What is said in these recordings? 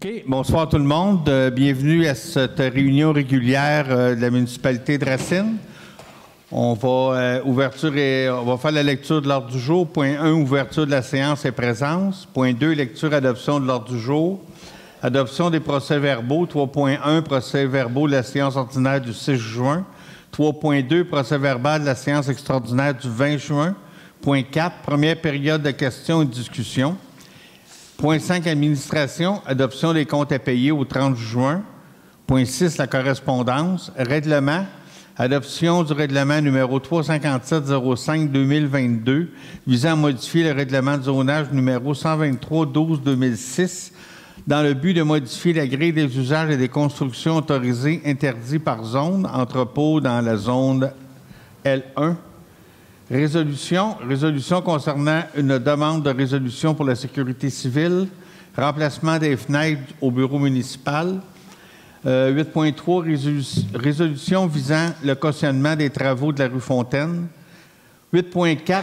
OK. Bonsoir tout le monde. Bienvenue à cette réunion régulière de la municipalité de Racine. On va faire la lecture de l'ordre du jour. Point 1, ouverture de la séance et présence. Point 2, lecture et adoption de l'ordre du jour. Adoption des procès-verbaux. 3.1, procès-verbaux de la séance ordinaire du 6 juin. 3.2, procès-verbal de la séance extraordinaire du 20 juin. Point 4, première période de questions et discussions. Point 5, administration, adoption des comptes à payer au 30 juin. Point 6, la correspondance. Règlement, adoption du règlement numéro 357-05-2022 visant à modifier le règlement de zonage numéro 123-12-2006 dans le but de modifier la grille des usages et des constructions autorisées interdits par zone, entrepôt dans la zone L1. Résolution concernant une demande de résolution pour la sécurité civile, remplacement des fenêtres au bureau municipal. 8.3, résolution visant le cautionnement des travaux de la rue Fontaine. 8.4,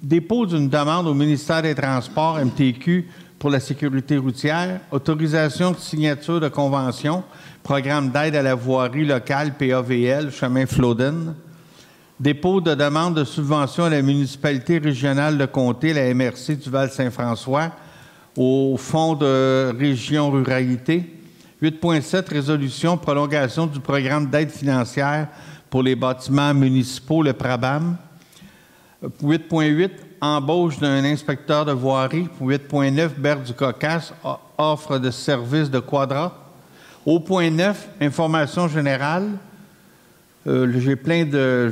dépôt d'une demande au ministère des Transports, MTQ, pour la sécurité routière. Autorisation de signature de convention, programme d'aide à la voirie locale, PAVL, chemin Flodden. Dépôt de demande de subvention à la municipalité régionale de comté, la MRC du Val-Saint-François, au Fonds de région ruralité. 8.7, résolution, prolongation du programme d'aide financière pour les bâtiments municipaux, le PRABAM. 8.8, embauche d'un inspecteur de voirie. 8.9, Berthe du Caucase, offre de service de Quadra. Au point 9, information générale. J'ai plein de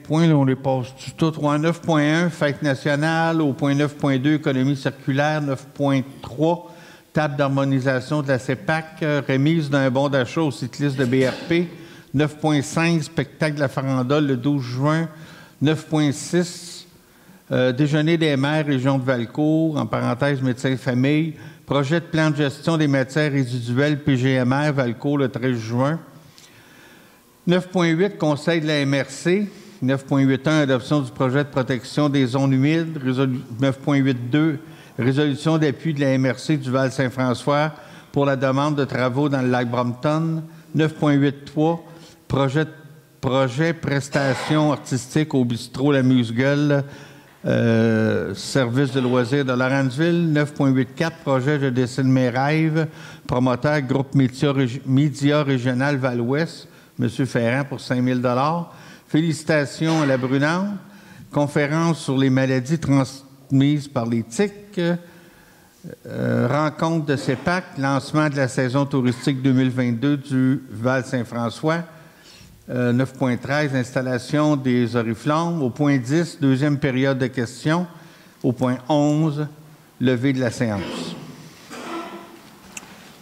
points, là, on les passe tout. 9.1, fête nationale. Au point 9.2, économie circulaire. 9.3, table d'harmonisation de la CEPAC. Remise d'un bon d'achat aux cyclistes de BRP. 9.5, spectacle de la farandole le 12 juin. 9.6, déjeuner des maires, région de Valcourt, en parenthèse médecin de famille. Projet de plan de gestion des matières résiduelles PGMR, Valcourt, le 13 juin. 9.8, conseil de la MRC. 9.8.1, adoption du projet de protection des zones humides. 9.8.2, résolution d'appui de la MRC du Val-Saint-François pour la demande de travaux dans le lac Brompton. 9.8.3, projet prestation artistique au bistrot La Muse-Gueule, service de loisirs de Lawrenceville. 9.8.4, projet Je dessine mes rêves, promoteur groupe Média Régional Val-Ouest. M. Ferrand pour 5 000 $. Félicitations à la Brunante. Conférence sur les maladies transmises par les tiques. Rencontre de CEPAC. Lancement de la saison touristique 2022 du Val-Saint-François. 9.13, installation des oriflammes. Au point 10, deuxième période de questions. Au point 11, levée de la séance.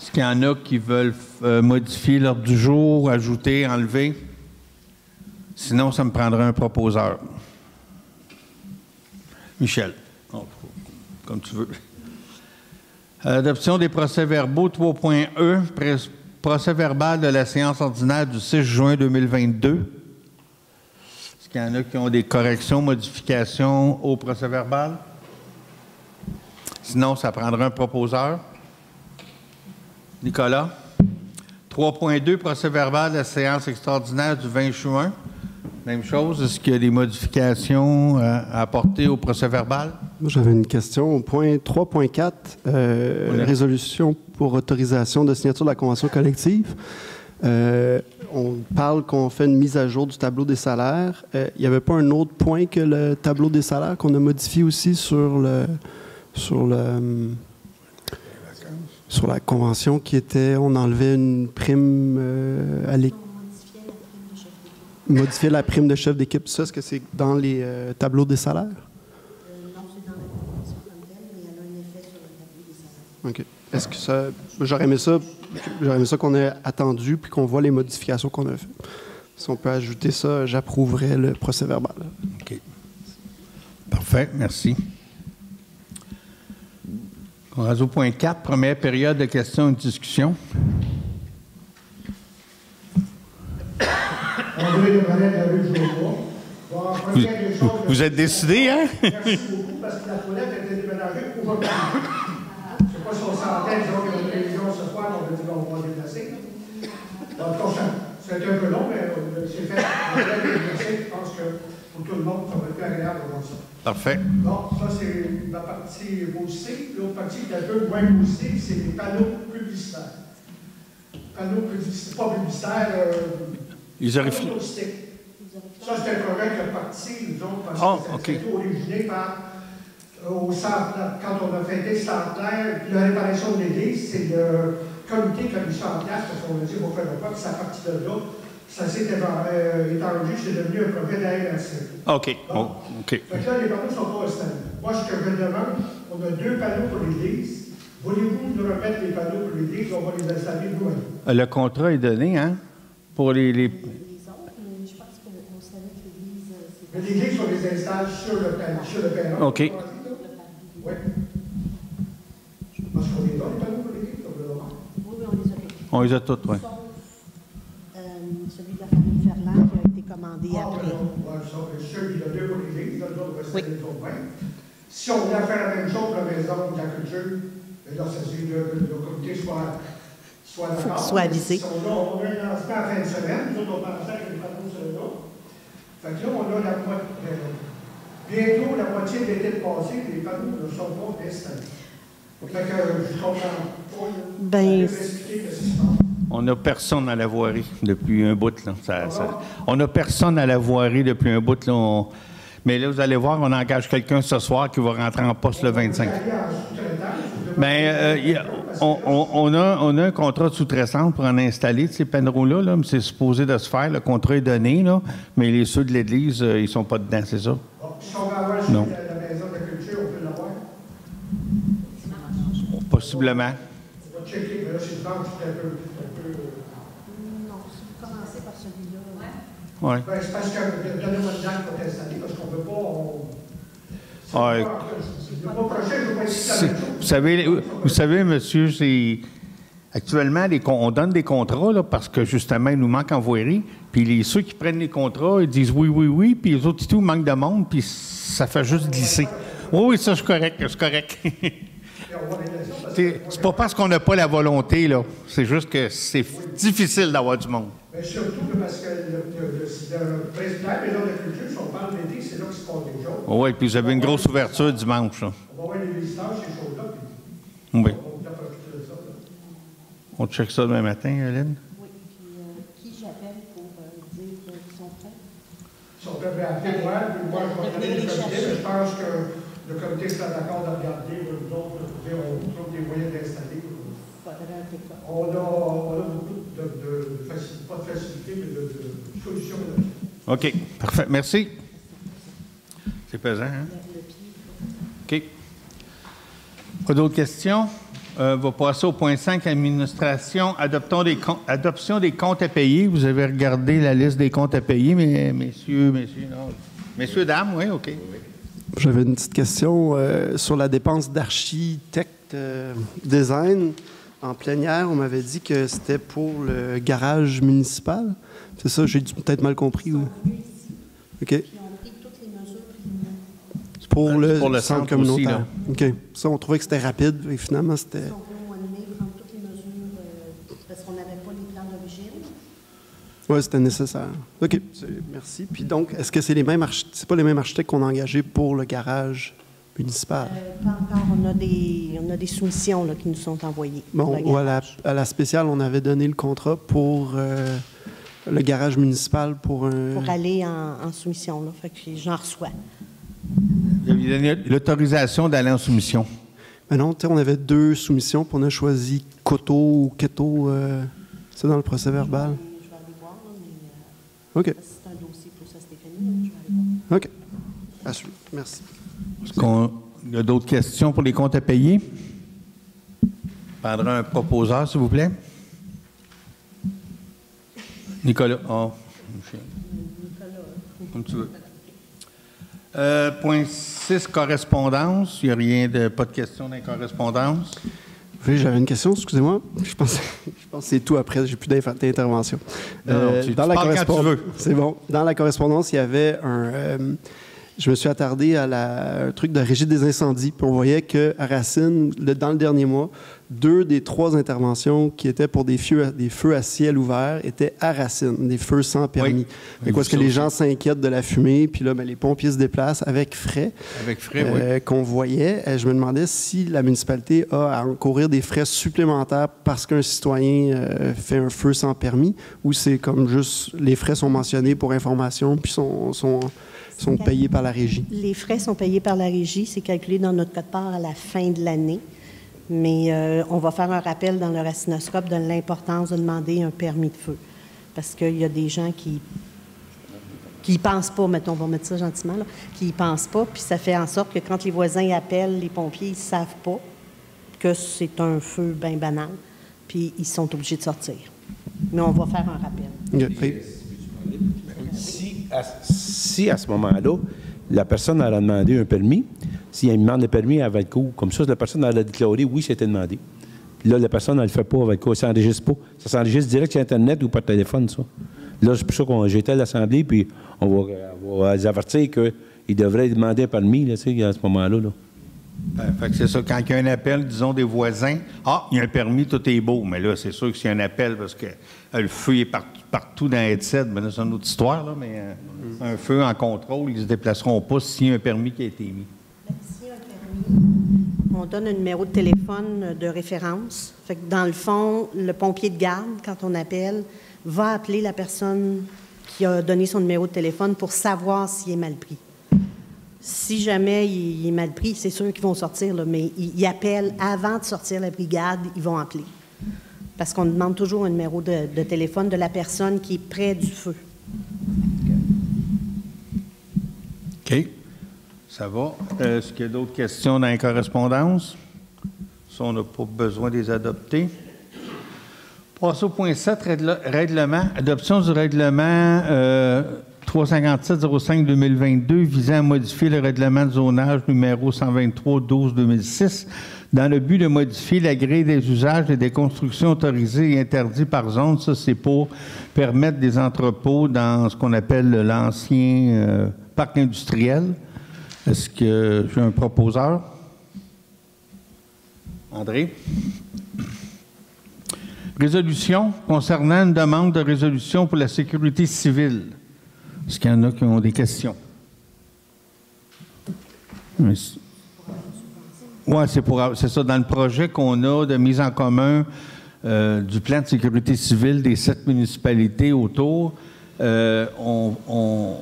Est-ce qu'il y en a qui veulent modifier l'ordre du jour, ajouter, enlever? Sinon, ça me prendrait un proposeur. Michel. Oh, comme tu veux. Adoption des procès-verbaux 3.1, procès-verbal de la séance ordinaire du 6 juin 2022. Est-ce qu'il y en a qui ont des corrections, modifications au procès-verbal? Sinon, ça prendrait un proposeur. Nicolas. 3.2, procès-verbal de la séance extraordinaire du 20 juin. Même chose. Est-ce qu'il y a des modifications à apporter au procès-verbal? J'avais une question. Au point 3.4, résolution pour autorisation de signature de la convention collective. On parle qu'on fait une mise à jour du tableau des salaires. Il n'y avait pas un autre point que le tableau des salaires qu'on a modifié aussi sur la convention qui était, on enlevait une prime modifier la prime de chef d'équipe. Ça, est-ce que c'est dans les tableaux des salaires? Non, c'est dans la convention comme telle, mais elle a un effet sur le tableau des salaires. OK. Est-ce que ça... J'aurais aimé ça qu'on ait attendu puis qu'on voit les modifications qu'on a faites. Si on peut ajouter ça, j'approuverais le procès-verbal. OK. Parfait, merci. On va au point 4, première période de questions et de discussions. Vous êtes décidé, hein? Merci beaucoup, parce que la toilette a été déménagée aujourd'hui. pas si on s'entend, disons qu'il y a une réunion ce soir, on a dit qu'on va déplacer. Donc, c'était un peu long, mais c'est fait. On va déplacer. Je pense que pour tout le monde, ça va être plus agréable de voir ça. Parfait. Bon, ça, c'est la partie aussi. L'autre partie qui est un peu moins aussi, c'est les panneaux publicitaires. Panneaux publicitaires, pas publicitaires, panneaux touristiques. Ça, c'est un projet qui est parti, nous autres, parce que c'est originé par, au centenaire. Quand on a fêté le centenaire, la réparation de l'église, c'est le comité qui a mis ça en place, parce qu'on a dit, on va faire le pas, puis ça a parti de là. Ça s'est étendu, c'est devenu un projet d'ARC. OK. Bon. OK. Fait que là, les panneaux ne sont pas installés. Moi, ce que je demande, on a 2 panneaux pour l'église. Voulez-vous nous remettre les panneaux pour l'église? On va les installer nous-mêmes. Le contrat est donné, hein? Pour les... Les autres, mais je pense qu'on savait que l'église... Mais l'église, on les installe sur le perron. OK. Oui. Parce qu'on les a, les panneaux pour l'église, on les a. Oui, on les a tous. On les a toutes, oui. Sauf celui de la famille Ferland qui a été commandé après. Oui, celui de 2 pour l'église, là, on va installer les autres 20. Si on voulait faire la même chose pour la maison de la culture, là, ça dit que le comité soit d'accord. Soit avisé. On a un lancement à la fin de semaine, nous autres, on pensait que les panneaux seraient là. Fait que là, on a la moitié. Bientôt, la moitié de l'été passé, les panneaux ne sont pas installés. Fait que je comprends pas. Ben, On n'a personne à la voirie depuis un bout. Là. On n'a personne à la voirie depuis un bout. Là. Mais là, vous allez voir, on engage quelqu'un ce soir qui va rentrer en poste le 25. Bien, on a un contrat de sous-traitance pour en installer de ces panneaux-là. Là, mais c'est supposé de se faire. Le contrat est donné, là, mais ceux de l'Église, ils ne sont pas dedans, c'est ça? Si on va avoir la maison de la culture, on peut l'avoir? Possiblement. On va checker, mais là, c'est dimanche, c'est un peu... non, si vous commencez par celui-là... Oui. Ben, c'est parce que donnez-moi une date pour t'installer, parce qu'on ne peut pas... Ouais. Le mois prochain, je ne vais pas essayer la même chose. Vous savez, monsieur, c'est... Actuellement, on donne des contrats là, parce que, justement, il nous manque en voirie. Puis ceux qui prennent les contrats, ils disent oui, oui, oui. Puis les autres, tout, il manque de monde. Puis ça fait juste glisser. Oui, ça, c'est correct. C'est correct. C'est pas parce qu'on n'a pas la volonté, là. C'est juste que c'est difficile d'avoir du monde. Mais surtout parce que le président de la maison de la culture, si on parle d'été, c'est là que se passe des choses. Oui, puis vous avez une grosse ouverture dimanche. Là. On va voir les visiteurs, ces choses-là. Oui. On va profiter de ça. Là. On check ça demain matin, Hélène? Oui, puis qui j'appelle pour dire qu'ils sont prêts? Si on peut appeler moi, puis moi, je vais regarder le comité, mais je pense que le comité sera d'accord de regarder, nous autres, on trouve des moyens d'installer. On a beaucoup de facilité, pas de facilité, mais de solutions. OK, parfait. Merci. C'est pesant, hein? OK. Pas d'autres questions? On va passer au point 5, administration, adoption des comptes à payer. Vous avez regardé la liste des comptes à payer, mais messieurs, dames, oui, OK. J'avais une petite question sur la dépense d'architecte design. En plénière, on m'avait dit que c'était pour le garage municipal. C'est ça, j'ai peut-être mal compris. Ou... OK. Puis on a pris toutes les mesures. C'est pour le centre communautaire. aussi, OK. Ça, on trouvait que c'était rapide et finalement, c'était... On veut animer, prendre toutes les mesures parce qu'on n'avait pas les plans d'origine. Oui, c'était nécessaire. OK. Merci. Puis donc, est-ce que c'est les mêmes c'est pas les mêmes architectes qu'on a engagés pour le garage municipal? Pas encore. On a des soumissions là, qui nous sont envoyées. Bon, ou à la spéciale, on avait donné le contrat pour le garage municipal pour un... Pour aller en soumission. Là. Fait que j'en reçois. Vous avez donné l'autorisation d'aller en soumission. Mais non, on avait 2 soumissions, puis on a choisi Coto ou Keto. C'est dans le procès verbal. Je vais aller voir, là, mais OK. c'est un dossier pour ça, Stéphanie. Donc je vais aller voir. OK. À suivre. Merci. Est-ce qu'il y a d'autres questions pour les comptes à payer? Je prendrai un proposeur, s'il vous plaît. Nicolas. Oh, comme tu veux. Point 6, correspondance. Il n'y a pas de questions dans les correspondances. Oui, j'avais une question, excusez-moi. Je pense que c'est tout après, j'ai plus d'intervention. Non, tu parles quand tu veux. C'est bon. Dans la correspondance, il y avait je me suis attardé à un truc de régie des incendies. Puis on voyait qu'à Racine, dans le dernier mois, 2 des 3 interventions qui étaient pour des feux à ciel ouvert étaient à Racine, des feux sans permis. Oui. Parce que les gens s'inquiètent de la fumée, puis là, les pompiers se déplacent avec frais. Avec frais, oui. Qu'on voyait. Je me demandais si la municipalité a à encourir des frais supplémentaires parce qu'un citoyen fait un feu sans permis, ou c'est comme juste les frais sont mentionnés pour information, puis sont payés par la régie. Les frais sont payés par la régie. C'est calculé dans notre quote-part à la fin de l'année. Mais on va faire un rappel dans le racinoscope de l'importance de demander un permis de feu. Parce qu'il y a des gens qui y pensent pas, mettons, on va mettre ça gentiment, là, qui y pensent pas, puis ça fait en sorte que quand les voisins appellent les pompiers, ils ne savent pas que c'est un feu bien banal, puis ils sont obligés de sortir. Mais on va faire un rappel. Si à ce moment-là, la personne a demandé un permis, si elle demande le permis, elle va être cool. Comme ça, la personne elle a déclaré oui, c'était demandé. Puis là, la personne, elle ne le fait pas avec quoi? Ça s'enregistre pas. Ça s'enregistre direct sur Internet ou par téléphone, ça. Là, c'est pour ça qu'on j'étais à l'Assemblée, puis on va les avertir qu'ils devraient demander un permis, là, tu sais, à ce moment-là. Là. Fait que c'est ça, quand il y a un appel, disons, des voisins, il y a un permis, tout est beau. Mais là, c'est sûr que s'il y a un appel, parce que le feu est partout dans Headset, bien là, c'est une autre histoire, là, mais un feu en contrôle, ils ne se déplaceront pas s'il y a un permis qui a été mis. S'il y a un permis, on donne un numéro de téléphone de référence. Fait que dans le fond, le pompier de garde, quand on appelle, va appeler la personne qui a donné son numéro de téléphone pour savoir s'il est mal pris. Si jamais il est mal pris, c'est sûr qu'ils vont sortir, là, mais ils appellent avant de sortir la brigade, ils vont appeler. Parce qu'on demande toujours un numéro de téléphone de la personne qui est près du feu. OK. Ça va. Est-ce qu'il y a d'autres questions dans les correspondances? Ça, on n'a pas besoin de les adopter. Passons au point 7, règlement. Adoption du règlement 357-05-2022 visant à modifier le règlement de zonage numéro 123-12-2006 dans le but de modifier la grille des usages et des constructions autorisées et interdites par zone. Ça, c'est pour permettre des entrepôts dans ce qu'on appelle l'ancien parc industriel. Est-ce que j'ai un proposeur? André? Résolution concernant une demande de résolution pour la sécurité civile. Est-ce qu'il y en a qui ont des questions? Oui, c'est ça. Dans le projet qu'on a de mise en commun du plan de sécurité civile des 7 municipalités autour, on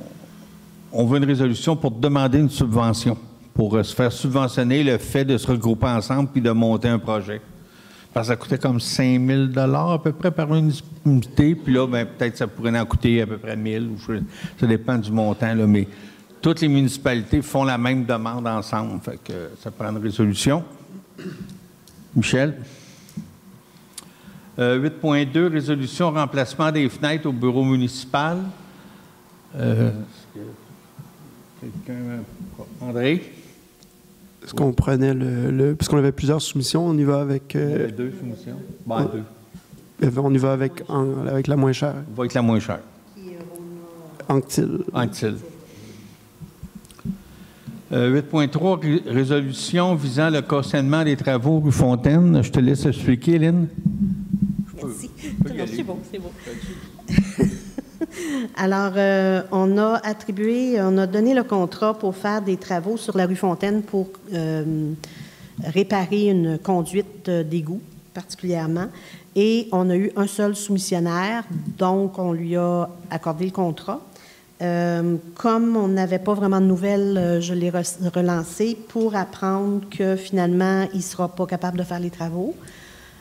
veut une résolution pour demander une subvention, pour se faire subventionner le fait de se regrouper ensemble puis de monter un projet. Parce que ça coûtait comme 5 000 à peu près par unité. Puis là, ben, peut-être ça pourrait en coûter à peu près 1 000. Ça dépend du montant. Là, mais toutes les municipalités font la même demande ensemble. Fait que ça prend une résolution. Michel? 8.2, résolution remplacement des fenêtres au bureau municipal. André? Est-ce qu'on prenait puisqu'on avait plusieurs soumissions, on y va avec... 2 soumissions? Ben, 2. On y va avec la moins chère. On va avec la moins chère. Anctil. 8.3, résolution visant le cautionnement des travaux rue Fontaine. Je te laisse expliquer, Lynn. Merci. C'est bon. Alors, on a donné le contrat pour faire des travaux sur la rue Fontaine pour réparer une conduite d'égout, particulièrement. Et on a eu un seul soumissionnaire, donc on lui a accordé le contrat. Comme on n'avait pas vraiment de nouvelles, je l'ai relancé pour apprendre que finalement, il ne sera pas capable de faire les travaux.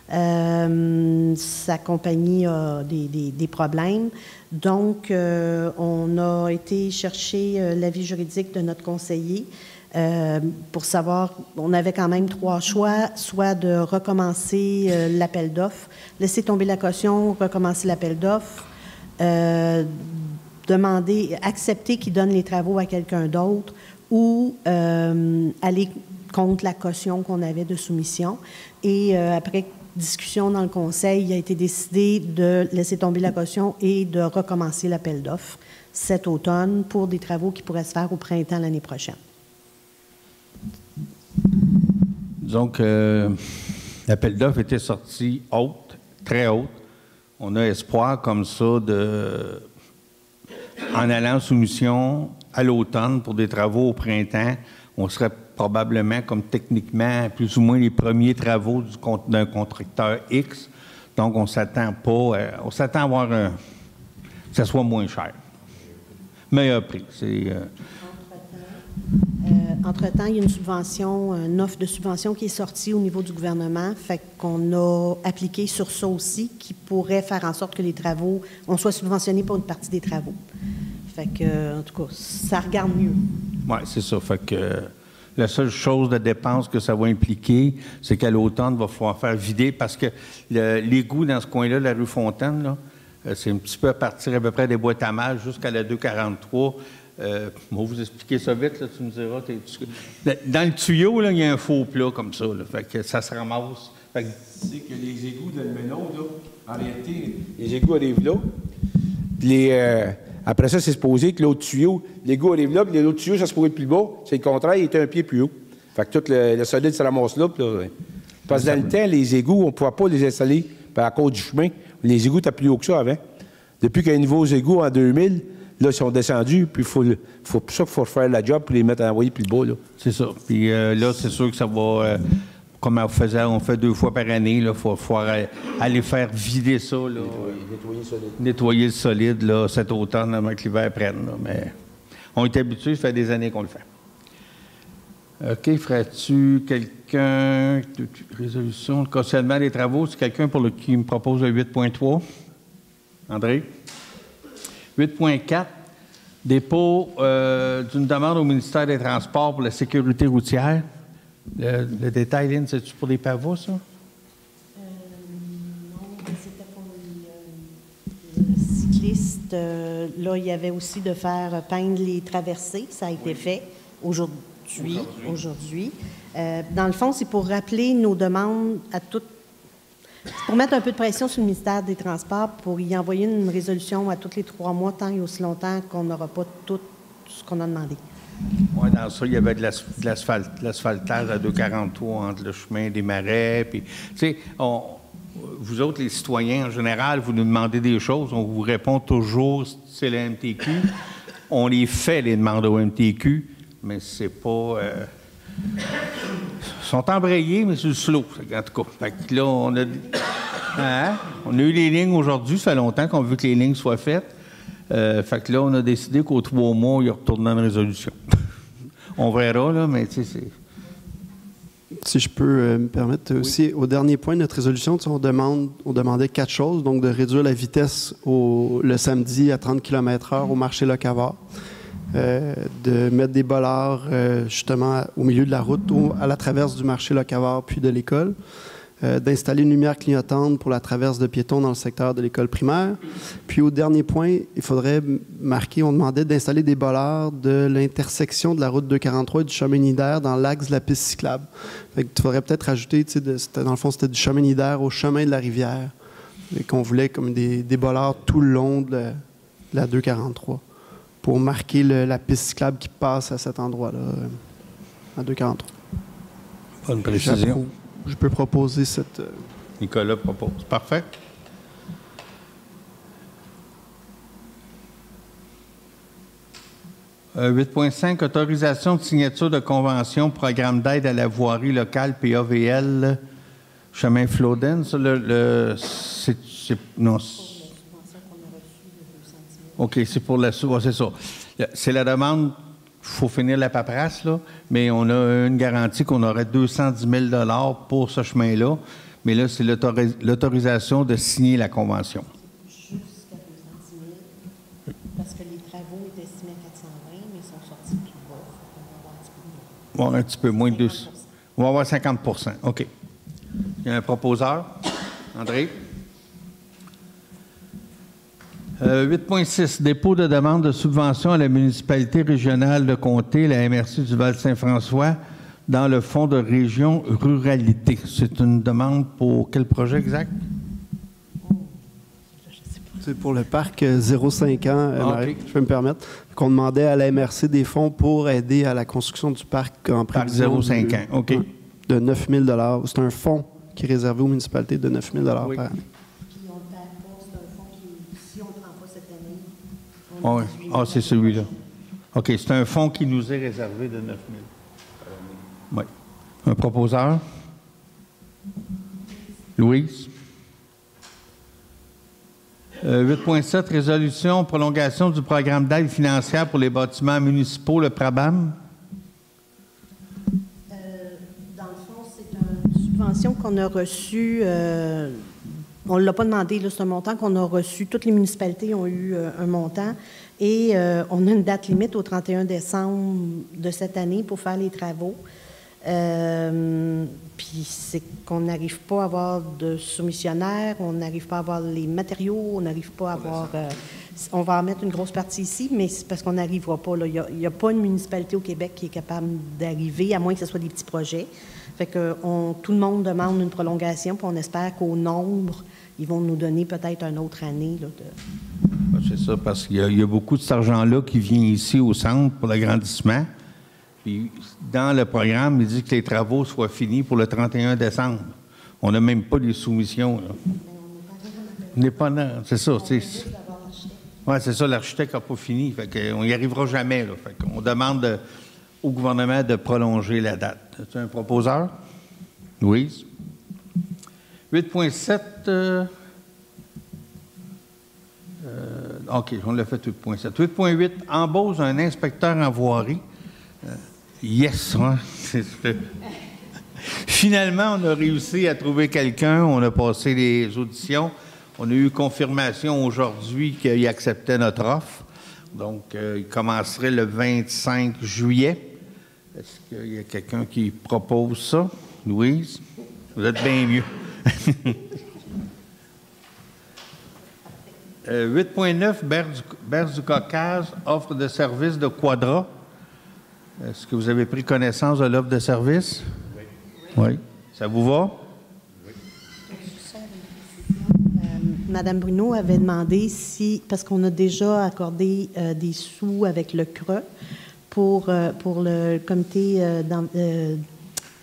Sa compagnie a des problèmes. Donc, on a été chercher l'avis juridique de notre conseiller pour savoir, on avait quand même 3 choix, soit de recommencer l'appel d'offres, laisser tomber la caution, recommencer l'appel d'offres, accepter qu'il donne les travaux à quelqu'un d'autre ou aller contre la caution qu'on avait de soumission. Et après discussion dans le conseil, il a été décidé de laisser tomber la caution et de recommencer l'appel d'offres. cet automne pour des travaux qui pourraient se faire au printemps l'année prochaine. Disons que l'appel d'offres était sorti haute, très haute. On a espoir comme ça en allant en soumission à l'automne pour des travaux au printemps, on serait probablement comme techniquement plus ou moins les premiers travaux d'un contracteur X. Donc, on s'attend à voir que ça soit moins cher. Meilleur prix. Entre-temps, il y a une offre de subvention qui est sortie au niveau du gouvernement. Fait qu'on a appliqué sur ça aussi, qui pourrait faire en sorte que les travaux, on soit subventionné pour une partie des travaux. Fait que, en tout cas, ça regarde mieux. Oui, c'est ça. Fait que la seule chose de dépense que ça va impliquer, c'est qu'à l'automne, il va falloir faire vider parce que l'égout dans ce coin-là, la rue Fontaine, là, c'est un petit peu à partir à peu près des boîtes à mal jusqu'à la 243. Je vais vous expliquer ça vite, là, tu me diras. Dans le tuyau, là, il y a un faux plat comme ça. Là, fait que ça se ramasse. Fait que... C'est que les égouts de Almenon, là, en réalité, les égouts arrivent là. Après ça, c'est supposé que l'autre tuyau, l'égout arrive là, puis l'autre tuyau, ça se pourrait être plus bas. C'est le contraire, il était un pied plus haut. Fait que tout le solide se ramasse là. Parce que dans le temps, les égouts, on ne pouvait pas les installer à cause du chemin. Les égouts étaient plus hauts que ça avant. Depuis qu'il y a les nouveaux égouts en 2000, là, ils sont descendus, puis il faut faire la job pour les mettre à envoyer plus bas. C'est ça. Puis là, c'est sûr que ça va... comme on fait 2 fois par année, il faut aller faire vider ça. Là, nettoyer le solide là, cet automne avant que l'hiver prenne. Là, mais on est habitué, ça fait des années qu'on le fait. OK, ferais-tu quelqu'un... Résolution, le cautionnement des travaux, c'est quelqu'un qui me propose le 8.3? André? 8.4, dépôt d'une demande au ministère des Transports pour la sécurité routière. Le détail, Lynn, c'est-tu pour des pavots, ça? Non, c'était pour les cyclistes. Là, il y avait aussi de faire peindre les traversées. Ça a été fait aujourd'hui. Dans le fond, c'est pour rappeler nos demandes à toutes. Pour mettre un peu de pression sur le ministère des Transports, pour y envoyer une résolution à tous les 3 mois, tant et aussi longtemps qu'on n'aura pas tout ce qu'on a demandé. Oui, dans ça, il y avait de l'asphaltage à 243 entre le chemin des Marais. Puis, tu sais, vous autres, les citoyens, en général, vous nous demandez des choses, on vous répond toujours, c'est le MTQ. On les fait, les demandes au MTQ, mais c'est pas... Ils sont embrayés, mais c'est le slow, en tout cas. Fait que là, on a eu les lignes aujourd'hui, ça fait longtemps qu'on veut que les lignes soient faites. Fait que là, on a décidé qu'aux 3 mois, il retourne dans une résolution. On verra, là, mais tu sais, c'est... Si je peux me permettre aussi, au dernier point de notre résolution, on demandait 4 choses, donc de réduire la vitesse le samedi à 30 km/h au marché Locavard, de mettre des bollards justement au milieu de la route, à la traverse du marché Locavard puis de l'école, d'installer une lumière clignotante pour la traverse de piétons dans le secteur de l'école primaire. Puis au dernier point, il faudrait marquer, on demandait d'installer des bollards de l'intersection de la route 243 et du chemin Nidaire dans l'axe de la piste cyclable. Fait que tu faudrais peut-être rajouter, dans le fond, c'était du chemin Nidaire au chemin de la rivière. Et qu'on voulait comme des bollards tout le long de la 243 pour marquer la piste cyclable qui passe à cet endroit-là, à 243. Bonne précision. Je peux proposer cette... Nicolas propose. Parfait. « 8.5, autorisation de signature de convention, programme d'aide à la voirie locale, PAVL, chemin Flodden. Ça, non. OK, c'est pour la... c'est ça. C'est la demande... Il faut finir la paperasse, là, mais on a une garantie qu'on aurait 210 000 pour ce chemin-là. Mais là, c'est l'autorisation de signer la convention. Jusqu'à 210 000, parce que les travaux étaient estimés à 420, mais ils sont sortis plus bas. On va avoir un petit peu moins de 200. On va avoir 50 %. OK. Il y a un proposeur. André? 8.6, dépôt de demande de subvention à la municipalité régionale de Comté, la MRC du Val-Saint-François, dans le fonds de région ruralité. C'est une demande pour quel projet exact? C'est pour le parc 0,5 ans, OK. je peux me permettre. Qu'on demandait à la MRC des fonds pour aider à la construction du parc en prévision. Parc 0,5 ans, OK. De 9 000 $. C'est un fonds qui est réservé aux municipalités de 9 000 $ Oui. par année. Puis on le perd pas, c'est un fonds qui, si on ne le prend pas cette année, on Oui. a 18 000. Ah, c'est celui-là. OK, c'est un fonds qui nous est réservé de 9 000. Oui. Un proposeur? Louise? 8.7, résolution, prolongation du programme d'aide financière pour les bâtiments municipaux, le PRABAM. Dans le fond, c'est une subvention qu'on a reçue. On ne l'a pas demandé, là, c'est un montant qu'on a reçu. Toutes les municipalités ont eu un montant. Et on a une date limite au 31 décembre de cette année pour faire les travaux. Puis c'est qu'on n'arrive pas à avoir de soumissionnaire, on n'arrive pas à avoir les matériaux, on n'arrive pas à avoir... on va en mettre une grosse partie ici, mais c'est parce qu'on n'arrivera pas. Là. Il n'y a pas une municipalité au Québec qui est capable d'arriver, à moins que ce soit des petits projets. Fait que tout le monde demande une prolongation, puis on espère qu'au nombre, ils vont nous donner peut-être une autre année. Là, C'est ça, parce qu'il y a beaucoup de cet argent-là qui vient ici au centre pour l'agrandissement. Puis, dans le programme, il dit que les travaux soient finis pour le 31 décembre. On n'a même pas les soumissions. Là. On n'est pas là. C'est ça. Oui, c'est ça. L'architecte n'a pas fini. Fait qu'on n'y arrivera jamais. Là. Fait qu'on demande au gouvernement de prolonger la date. As-tu un proposeur? Louise? 8.7... OK, on l'a fait 8.7. 8.8, embauche un inspecteur en voirie. Yes, hein? Finalement, on a réussi à trouver quelqu'un. On a passé les auditions. On a eu confirmation aujourd'hui qu'il acceptait notre offre. Donc, il commencerait le 25 juillet. Est-ce qu'il y a quelqu'un qui propose ça? Louise? Vous êtes bien mieux. 8.9, Berge du Caucase, offre de service de Quadra. Est-ce que vous avez pris connaissance de l'offre de service? Oui. Oui. Ça vous va? Oui. Madame Bruno avait demandé si, parce qu'on a déjà accordé des sous avec le CRE pour le comité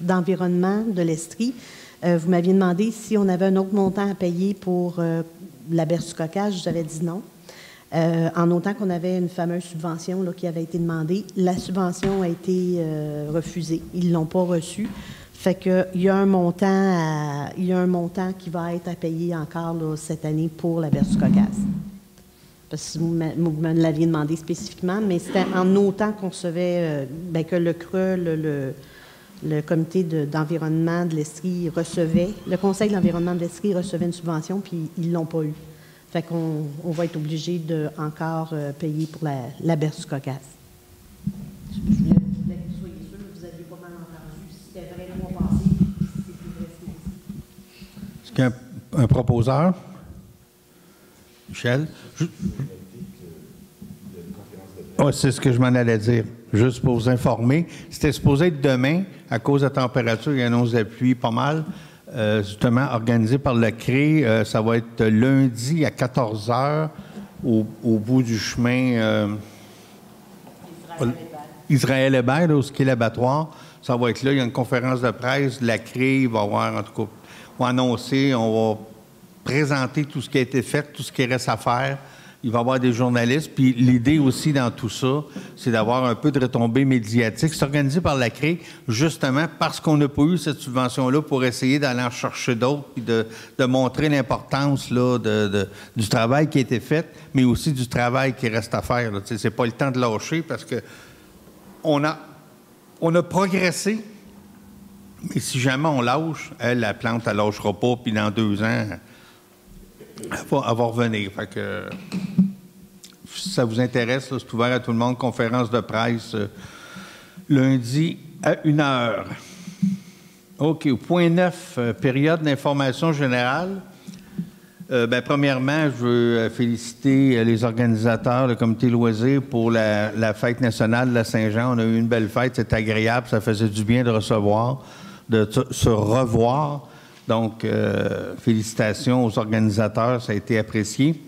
d'environnement de l'Estrie, vous m'aviez demandé si on avait un autre montant à payer pour la Berge du Caucase. Je vous avais dit non. En autant qu'on avait une fameuse subvention là, qui avait été demandée, la subvention a été refusée. Ils ne l'ont pas reçue. Fait qu'il y a un montant qui va être à payer encore là, cette année pour la Berge du Caucase. Parce que vous me l'aviez demandé spécifiquement, mais c'était en autant qu'on recevait, que le CRE, le comité d'environnement de l'Estrie recevait, le conseil d'environnement de l'Estrie recevait une subvention, puis ils ne l'ont pas eu. Fait qu'on va être obligé de encore payer pour la Berge du Caucase. Je voulais que vous soyez sûr, vous aviez pas mal entendu. C'était vrai le mois passé, c'est plus vrai ce mois-ci. Est-ce qu'il y a un proposeur? Michel? Oh, c'est ce que je m'en allais dire. Juste pour vous informer. C'était supposé être demain, à cause de la température, il y a une annonce de pluie pas mal. Justement, organisé par le CRE. Ça va être lundi à 14 h au bout du chemin Israël Hébert, là, où est l'abattoir. Ça va être là. Il y a une conférence de presse. La CRE va avoir, en tout cas, va annoncer, on va présenter tout ce qui a été fait, tout ce qui reste à faire. Il va y avoir des journalistes. Puis l'idée aussi dans tout ça, c'est d'avoir un peu de retombées médiatiques. C'est organisé par la CRE, justement parce qu'on n'a pas eu cette subvention-là pour essayer d'aller en chercher d'autres puis de montrer l'importance là, du travail qui a été fait, mais aussi du travail qui reste à faire. C'est pas le temps de lâcher parce que on a progressé, mais si jamais on lâche, la plante, elle ne lâchera pas, puis dans 2 ans, elle va revenir. Fait que, si ça vous intéresse, là, c'est ouvert à tout le monde. Conférence de presse lundi à 1 h. OK. Point 9, période d'information générale. Premièrement, je veux féliciter les organisateurs, le comité loisirs, pour la fête nationale de la Saint-Jean. On a eu une belle fête, c'est agréable, ça faisait du bien de recevoir, de se revoir. Donc, félicitations aux organisateurs, ça a été apprécié.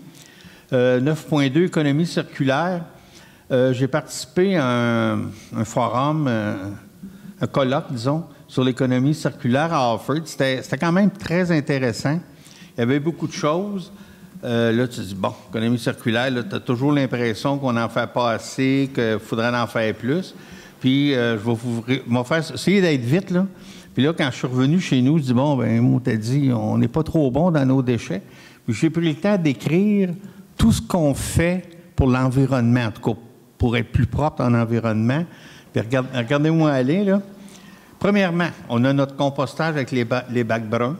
9.2, économie circulaire. J'ai participé à un forum, un colloque, disons, sur l'économie circulaire à Hartford. C'était quand même très intéressant. Il y avait beaucoup de choses. Là, tu te dis, bon, économie circulaire, tu as toujours l'impression qu'on n'en fait pas assez, qu'il faudrait en faire plus. Puis, je vais essayer d'être vite, là. Puis là, quand je suis revenu chez nous, je dis, bon, ben moi, t'as dit, on n'est pas trop bon dans nos déchets. Puis j'ai pris le temps d'écrire tout ce qu'on fait pour l'environnement, en tout cas, pour être plus propre en environnement. Puis regardez-moi aller, là. Premièrement, on a notre compostage avec les bacs bruns,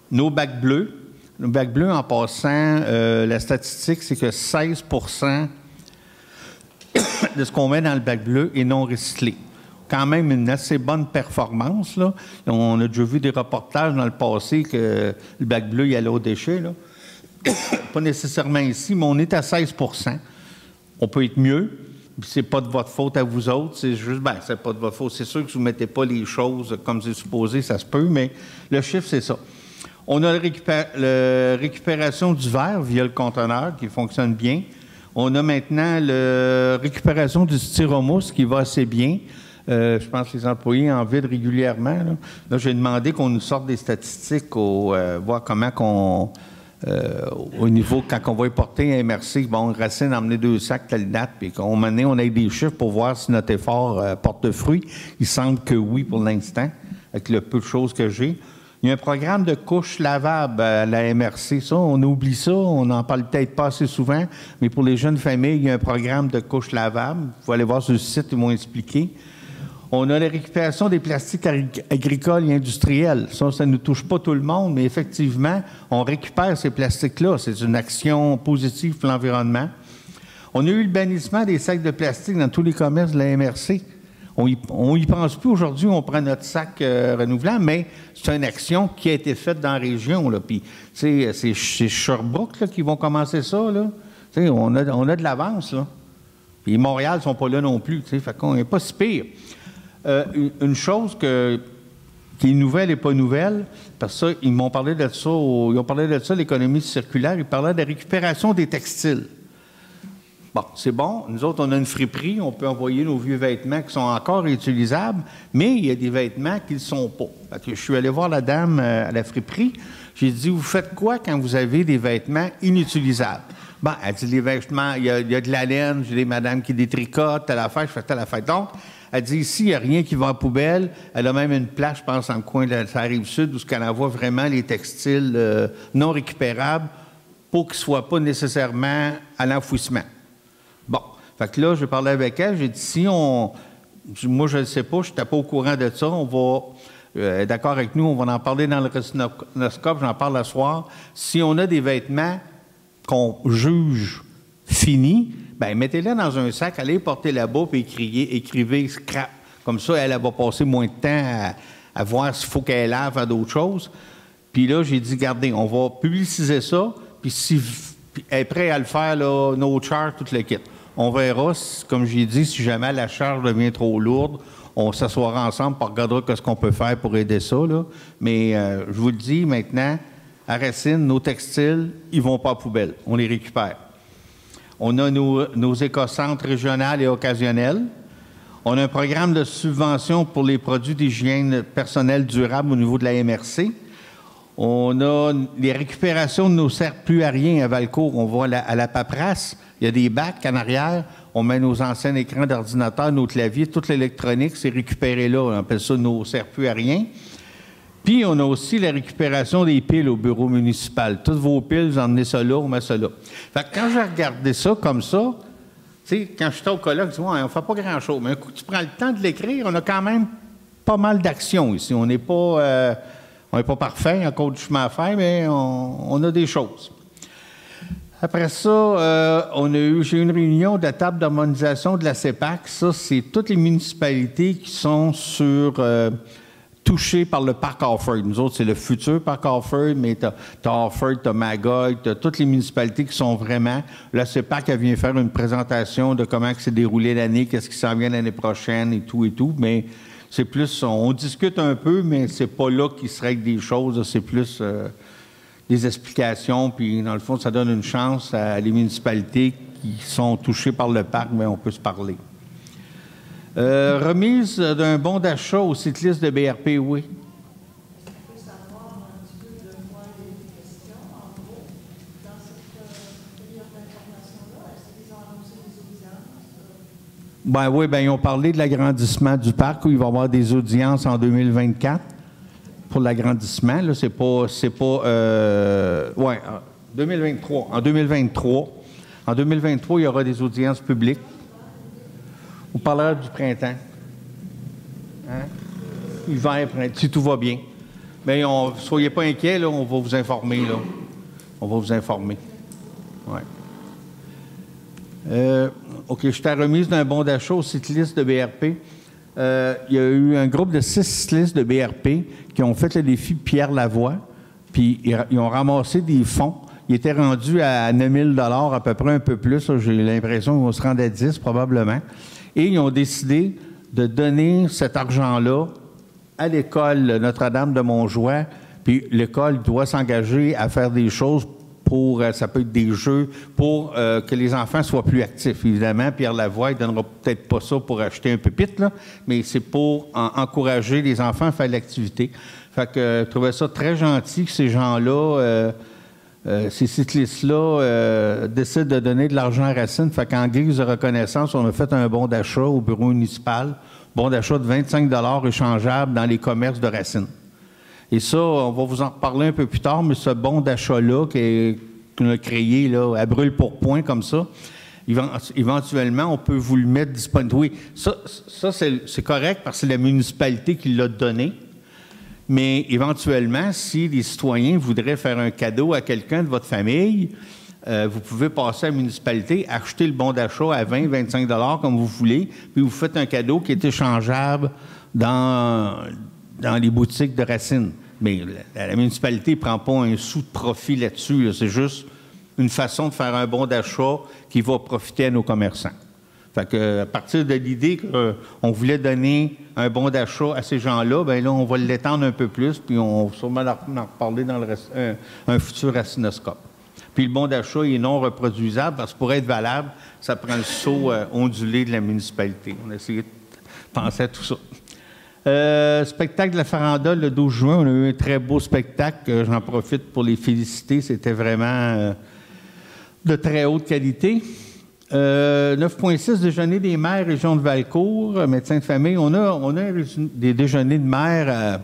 nos bacs bleus. Nos bacs bleus, en passant, la statistique, c'est que 16 de ce qu'on met dans le bac bleu est non recyclé. Quand même une assez bonne performance, là. On a déjà vu des reportages dans le passé que le bac bleu, il allait aux déchets, là. Pas nécessairement ici, mais on est à 16 %. On peut être mieux. C'est pas de votre faute à vous autres, c'est juste, c'est pas de votre faute. C'est sûr que vous ne mettez pas les choses comme c'est supposé, ça se peut, mais le chiffre, c'est ça. On a la récupération du verre via le conteneur qui fonctionne bien. On a maintenant la récupération du styromousse qui va assez bien. Je pense que les employés en vident régulièrement. Là j'ai demandé qu'on nous sorte des statistiques, voir comment qu'on... au niveau, quand on va y porter un MRC, bon, Racine a emmené 2 sacs telle date, puis qu'on on a des chiffres pour voir si notre effort porte fruit. Il semble que oui pour l'instant, avec le peu de choses que j'ai. Il y a un programme de couches lavables à la MRC. Ça, on oublie ça, on n'en parle peut-être pas assez souvent, mais pour les jeunes familles, il y a un programme de couches lavables. Vous pouvez aller voir sur le site, ils vont expliquer. On a la récupération des plastiques agricoles et industriels. Ça ne touche pas tout le monde, mais effectivement, on récupère ces plastiques-là. C'est une action positive pour l'environnement. On a eu le bannissement des sacs de plastique dans tous les commerces de la MRC. On y pense plus aujourd'hui, on prend notre sac renouvelable, mais c'est une action qui a été faite dans la région. Là. Puis, c'est Sherbrooke là, qui vont commencer ça. Là. On a de l'avance. Là. Puis Montréal ne sont pas là non plus. Fait qu'on n'est pas si pire. Une chose qui est nouvelle et pas nouvelle, parce que ils m'ont parlé de ça, ils ont parlé de ça, l'économie circulaire, ils parlaient de la récupération des textiles. Bon, c'est bon. Nous autres, on a une friperie, on peut envoyer nos vieux vêtements qui sont encore réutilisables, mais il y a des vêtements qui ne le sont pas. Fait que je suis allé voir la dame à la friperie, j'ai dit, vous faites quoi quand vous avez des vêtements inutilisables? Bon, elle dit, les vêtements, il y a de la laine, j'ai des madames qui détricotent, telle affaire, je fais telle affaire. Donc, elle dit, ici, il n'y a rien qui va en poubelle. Elle a même une place, je pense, en coin de la Rive-Sud, où elle envoie vraiment les textiles non récupérables pour qu'ils ne soient pas nécessairement à l'enfouissement. Bon, fait que là, j'ai parlé avec elle, j'ai dit, si on... Moi, je ne sais pas, je n'étais pas au courant de ça, on va... d'accord avec nous, on va en parler dans le rétinoscope, j'en parle ce soir. Si on a des vêtements qu'on juge finis, bien, mettez-les dans un sac, allez porter là-bas, puis écrivez scrap. Comme ça, elle va passer moins de temps à voir s'il faut qu'elle lave à d'autres choses. Puis là, j'ai dit, regardez, on va publiciser ça, puis si elle est prête à le faire, là, no charge, tout le kit. On verra, comme j'ai dit, si jamais la charge devient trop lourde, on s'assoira ensemble pour regarder ce qu'on peut faire pour aider ça. Là. Mais je vous le dis maintenant, à Racine, nos textiles, ils ne vont pas à poubelle. On les récupère. On a nos éco-centres régionaux et occasionnels. On a un programme de subvention pour les produits d'hygiène personnelle durable au niveau de la MRC. On a les récupérations de nos serre-pluie à rien à Valcourt. On va à la paperasse. Il y a des bacs en arrière. On met nos anciens écrans d'ordinateur, nos claviers, toute l'électronique, c'est récupéré là. On appelle ça nos serre-pluie à rien. Puis, on a aussi la récupération des piles au bureau municipal. Toutes vos piles, vous emmenez ça là, on met ça là. Fait que quand j'ai regardé ça comme ça, tu sais, quand j'étais au colloque, je dis, ouais, on ne fait pas grand-chose. Mais un coup, tu prends le temps de l'écrire, on a quand même pas mal d'actions ici. On n'est pas parfait, encore du chemin à faire, mais on a des choses. Après ça, j'ai eu une réunion de la table d'harmonisation de la CEPAC. Ça, c'est toutes les municipalités qui sont touchées par le parc Hartford. Nous autres, c'est le futur parc Hartford, mais tu as Hartford, tu as Magog, tu as toutes les municipalités qui sont vraiment... La CEPAC, elle vient faire une présentation de comment s'est déroulé l'année, qu'est-ce qui s'en vient l'année prochaine et tout, mais c'est plus... On discute un peu, mais c'est pas là qu'il se règle des choses, c'est plus... des explications, puis dans le fond, ça donne une chance à les municipalités qui sont touchées par le parc, mais on peut se parler. Remise d'un bon d'achat aux cyclistes de BRP, oui. Ben oui, ben ils ont parlé de l'agrandissement du parc où il va y avoir des audiences en 2024 pour l'agrandissement. Là, c'est pas 2023. En 2023, il y aura des audiences publiques. On parlera du printemps. Hein? Hiver, printemps, si tout va bien. Mais soyez pas inquiets, là, on va vous informer, là. On va vous informer. Ouais. OK, je t'ai remise d'un bon d'achat aux cyclistes de BRP. Il y a eu un groupe de 6 cyclistes de BRP qui ont fait le défi Pierre Lavoie, puis ils ont ramassé des fonds. Ils étaient rendus à 9 000 $, à peu près un peu plus. J'ai l'impression qu'ils vont se rendre à 10 probablement. Et ils ont décidé de donner cet argent-là à l'école Notre-Dame de Montjoie. Puis l'école doit s'engager à faire des choses pour, ça peut être des jeux, pour que les enfants soient plus actifs. Évidemment, Pierre Lavoie, il ne donnera peut-être pas ça pour acheter un pupitre, là, mais c'est pour encourager les enfants à faire de l'activité. Fait que je trouvais ça très gentil que ces gens-là, ces cyclistes-là, décident de donner de l'argent à Racine. Fait qu'en guise de reconnaissance, on a fait un bon d'achat au bureau municipal, bon d'achat de 25 $ échangeables dans les commerces de Racine. Et ça, on va vous en reparler un peu plus tard, mais ce bon d'achat-là qu'on a créé là, à brûle-pourpoint comme ça, éventuellement, on peut vous le mettre disponible. Oui, ça c'est correct parce que c'est la municipalité qui l'a donné. Mais éventuellement, si les citoyens voudraient faire un cadeau à quelqu'un de votre famille, vous pouvez passer à la municipalité, acheter le bon d'achat à 20, 25 $ comme vous voulez, puis vous faites un cadeau qui est échangeable dans les boutiques de Racine. Mais la municipalité ne prend pas un sou de profit là-dessus. Là. C'est juste une façon de faire un bon d'achat qui va profiter à nos commerçants. Fait que, à partir de l'idée qu'on voulait donner un bon d'achat à ces gens-là, bien là, on va l'étendre un peu plus, puis on va sûrement en reparler dans un futur racinoscope. Puis le bon d'achat est non reproduisable parce que pour être valable, ça prend le sceau ondulé de la municipalité. On a essayé de penser à tout ça. Spectacle de la farandole le 12 juin, on a eu un très beau spectacle. J'en profite pour les féliciter. C'était vraiment de très haute qualité. 9,6 déjeuner des maires, région de Valcourt, médecins de famille. On a des déjeuners de maires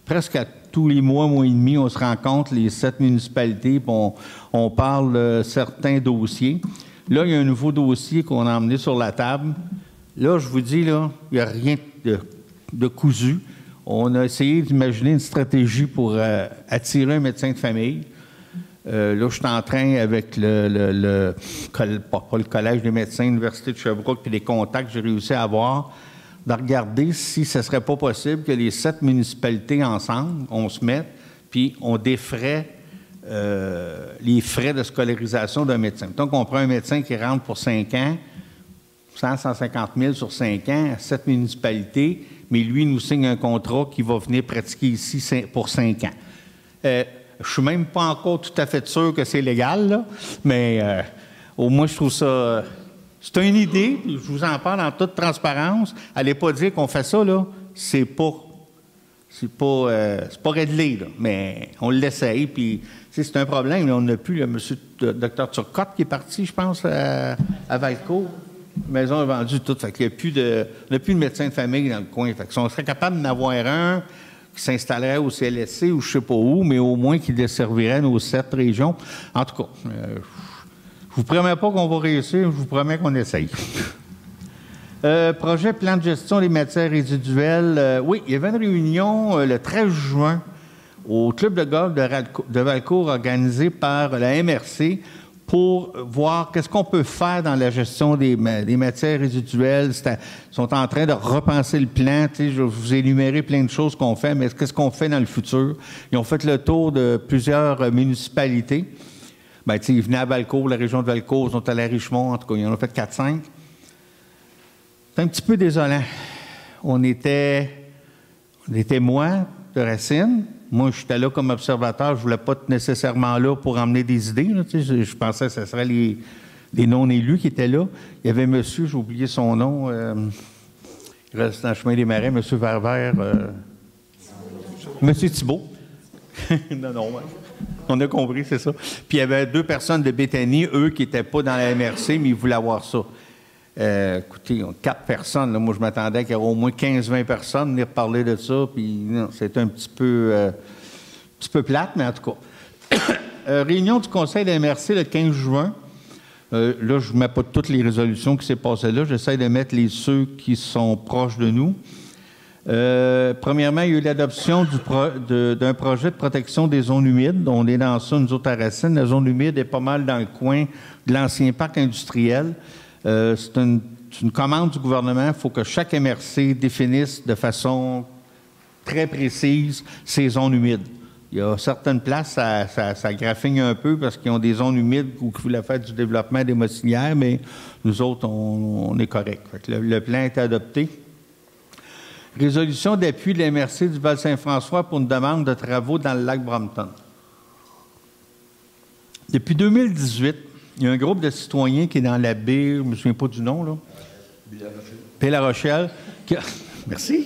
presque à tous les mois et demi. On se rencontre, les 7 municipalités, puis on parle de certains dossiers. Là, il y a un nouveau dossier qu'on a emmené sur la table. Là, je vous dis, là, il n'y a rien de cousu. On a essayé d'imaginer une stratégie pour attirer un médecin de famille. Là, je suis en train, avec pas le Collège des médecins, l'Université de Sherbrooke, puis les contacts que j'ai réussi à avoir, de regarder si ce ne serait pas possible que les 7 municipalités ensemble, on se mette, puis on défraie les frais de scolarisation d'un médecin. Donc, on prend un médecin qui rentre pour 5 ans, 150 000 sur 5 ans, à 7 municipalités, mais lui nous signe un contrat qui va venir pratiquer ici pour 5 ans. Je ne suis même pas encore tout à fait sûr que c'est légal, là, mais au moins, je trouve ça... c'est une idée, je vous en parle en toute transparence. Allez pas dire qu'on fait ça, là, c'est pas réglé, là, mais on l'essaye, puis c'est un problème. Là, on n'a plus le monsieur Dr Turcotte qui est parti, je pense, à Valcourt. La maison est vendue toute. Fait qu'il n'y a plus de médecin de famille dans le coin. Fait que si on serait capable d'en avoir un qui s'installerait au CLSC ou je ne sais pas où, mais au moins qui desservirait nos 7 régions. En tout cas, je ne vous promets pas qu'on va réussir, je vous promets qu'on essaye. Projet plan de gestion des matières résiduelles. Oui, il y avait une réunion le 13 juin au club de golf de Valcourt organisée par la MRC pour voir qu'est-ce qu'on peut faire dans la gestion des matières résiduelles. Ils sont en train de repenser le plan. Je vais vous énumérer plein de choses qu'on fait, mais qu'est-ce qu'on fait dans le futur? Ils ont fait le tour de plusieurs municipalités. Bien, ils venaient à Valcourt, la région de Valcourt, ils sont allés à Richemont, en tout cas, ils en ont fait 4-5. C'est un petit peu désolant. On était moi, de Racine, Moi, j'étais là comme observateur. Je ne voulais pas être nécessairement là pour emmener des idées. Là, je pensais que ce serait les non-élus qui étaient là. Il y avait monsieur, j'ai oublié son nom, il reste dans le chemin des Marais, monsieur Ververt, monsieur Thibault. non, on a compris, c'est ça. Puis il y avait 2 personnes de Béthanie, eux, qui n'étaient pas dans la MRC, mais ils voulaient avoir ça. Écoutez, 4 personnes, là, moi je m'attendais qu'il y aurait au moins 15-20 personnes venir parler de ça, puis c'était un petit peu plate, mais en tout cas. Réunion du Conseil de la MRC le 15 juin. Là, je ne mets pas toutes les résolutions qui s'est passées là, j'essaie de mettre ceux qui sont proches de nous. Premièrement, il y a eu l'adoption d'un projet de protection des zones humides. On est dans ça, nous autres, à Racine. La zone humide est pas mal dans le coin de l'ancien parc industriel. C'est une commande du gouvernement. Il faut que chaque MRC définisse de façon très précise ses zones humides. Il y a certaines places, ça graffigne un peu parce qu'ils ont des zones humides où ils voulaient faire du développement des moissonnières, mais nous autres, on est correct. Le plan est adopté. Résolution d'appui de la MRC du Val-Saint-François pour une demande de travaux dans le lac Brompton. Depuis 2018, il y a un groupe de citoyens qui est dans la baie, je ne me souviens pas du nom, là. Baie-La Rochelle. Merci.